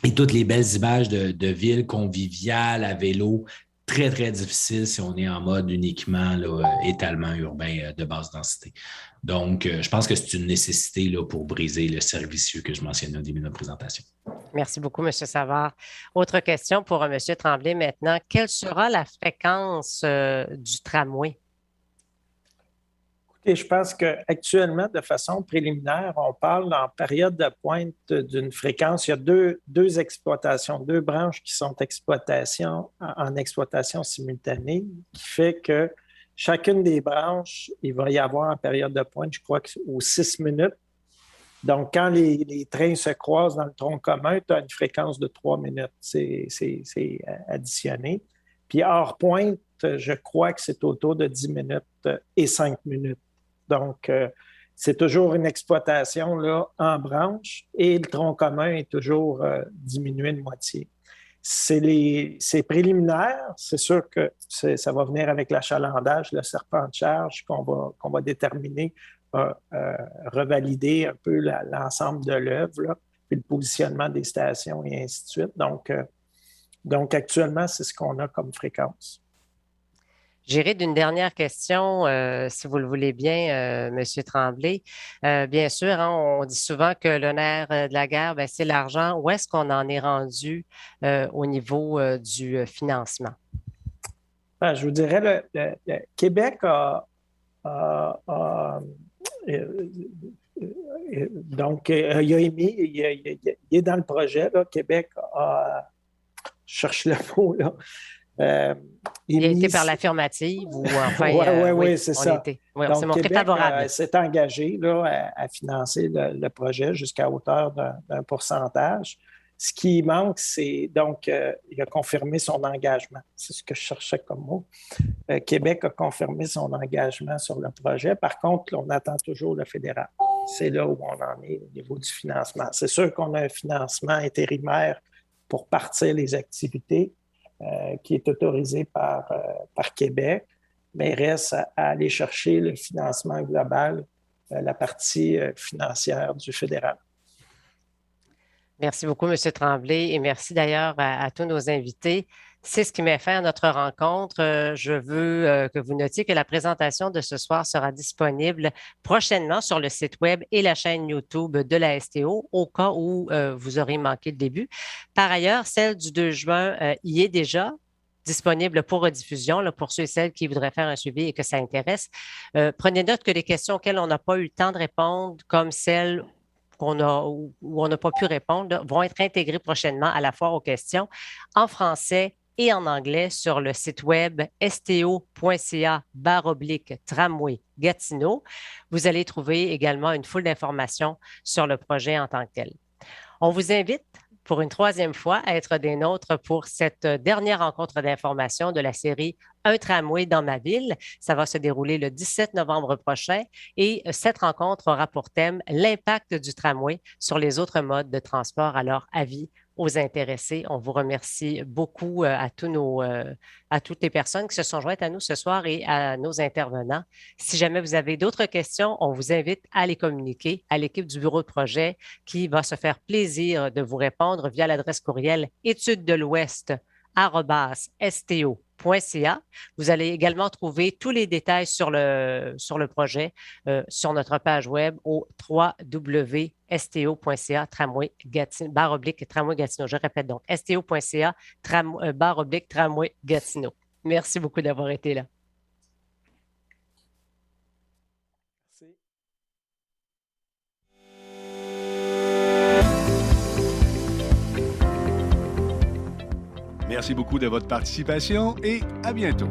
S4: Et toutes les belles images de villes conviviales à vélo, très, très difficile si on est en mode uniquement étalement urbain de basse densité. Donc, je pense que c'est une nécessité là, pour briser le cercle vicieux que je mentionnais au début de la présentation.
S2: Merci beaucoup, M. Savard. Autre question pour M. Tremblay maintenant. Quelle sera la fréquence du tramway?
S3: Écoutez, je pense qu'actuellement, de façon préliminaire, on parle en période de pointe d'une fréquence. Il y a deux exploitations, deux branches qui sont en exploitation simultanée, qui fait que chacune des branches, il va y avoir en période de pointe, je crois, aux 6 minutes. Donc, quand les trains se croisent dans le tronc commun, tu as une fréquence de 3 minutes. C'est additionné. Puis hors pointe, je crois que c'est autour de 10 minutes et 5 minutes. Donc, c'est toujours une exploitation là, en branche et le tronc commun est toujours diminué de moitié. C'est préliminaire. C'est sûr que ça va venir avec l'achalandage, le serpent de charge qu'on va déterminer, revalider un peu l'ensemble de l'œuvre, puis le positionnement des stations et ainsi de suite. Donc actuellement, c'est ce qu'on a comme fréquence.
S2: J'irai d'une dernière question, si vous le voulez bien, M. Tremblay. Bien sûr, hein, on dit souvent que le nerf de la guerre, c'est l'argent. Où est-ce qu'on en est rendu au niveau du financement?
S3: Je vous dirais, le Québec donc, il a émis, il est dans le projet, là, Québec a, je cherche le mot, là.
S2: Il a été par l'affirmative ou enfin...
S3: oui, c'est ça.
S2: On s'est montré favorable.
S3: S'est engagé là, à financer le projet jusqu'à hauteur d'un pourcentage. Ce qui manque, c'est donc, il a confirmé son engagement. C'est ce que je cherchais comme mot. Québec a confirmé son engagement sur le projet. Par contre, on attend toujours le fédéral. c'est là où on en est au niveau du financement. C'est sûr qu'on a un financement intérimaire pour partir les activités qui est autorisé par Québec, mais il reste à aller chercher le financement global, la partie financière du fédéral.
S2: Merci beaucoup, M. Tremblay, et merci d'ailleurs à tous nos invités. C'est ce qui met fin à notre rencontre. Je veux que vous notiez que la présentation de ce soir sera disponible prochainement sur le site Web et la chaîne YouTube de la STO, au cas où vous aurez manqué le début. Par ailleurs, celle du 2 juin y est déjà disponible pour rediffusion, là, pour ceux et celles qui voudraient faire un suivi et que ça intéresse. Prenez note que les questions auxquelles on n'a pas eu le temps de répondre, comme celles où on n'a pas pu répondre, là, vont être intégrées prochainement à la foire aux questions en français et en anglais sur le site web sto.ca/tramway Gatineau. Vous allez trouver également une foule d'informations sur le projet en tant que tel. On vous invite pour une troisième fois à être des nôtres pour cette dernière rencontre d'information de la série Un tramway dans ma ville. Ça va se dérouler le 17 novembre prochain et cette rencontre aura pour thème l'impact du tramway sur les autres modes de transport. Alors, avis aux intéressés. On vous remercie beaucoup à toutes les personnes qui se sont jointes à nous ce soir et à nos intervenants. Si jamais vous avez d'autres questions, on vous invite à les communiquer à l'équipe du bureau de projet qui va se faire plaisir de vous répondre via l'adresse courriel étudedelouest@sto.ca. Vous allez également trouver tous les détails sur le projet sur notre page web au www.sto.ca/tramway Gatineau. Je répète donc, sto.ca/tramway Gatineau. Merci beaucoup d'avoir été là.
S1: Merci beaucoup de votre participation et à bientôt.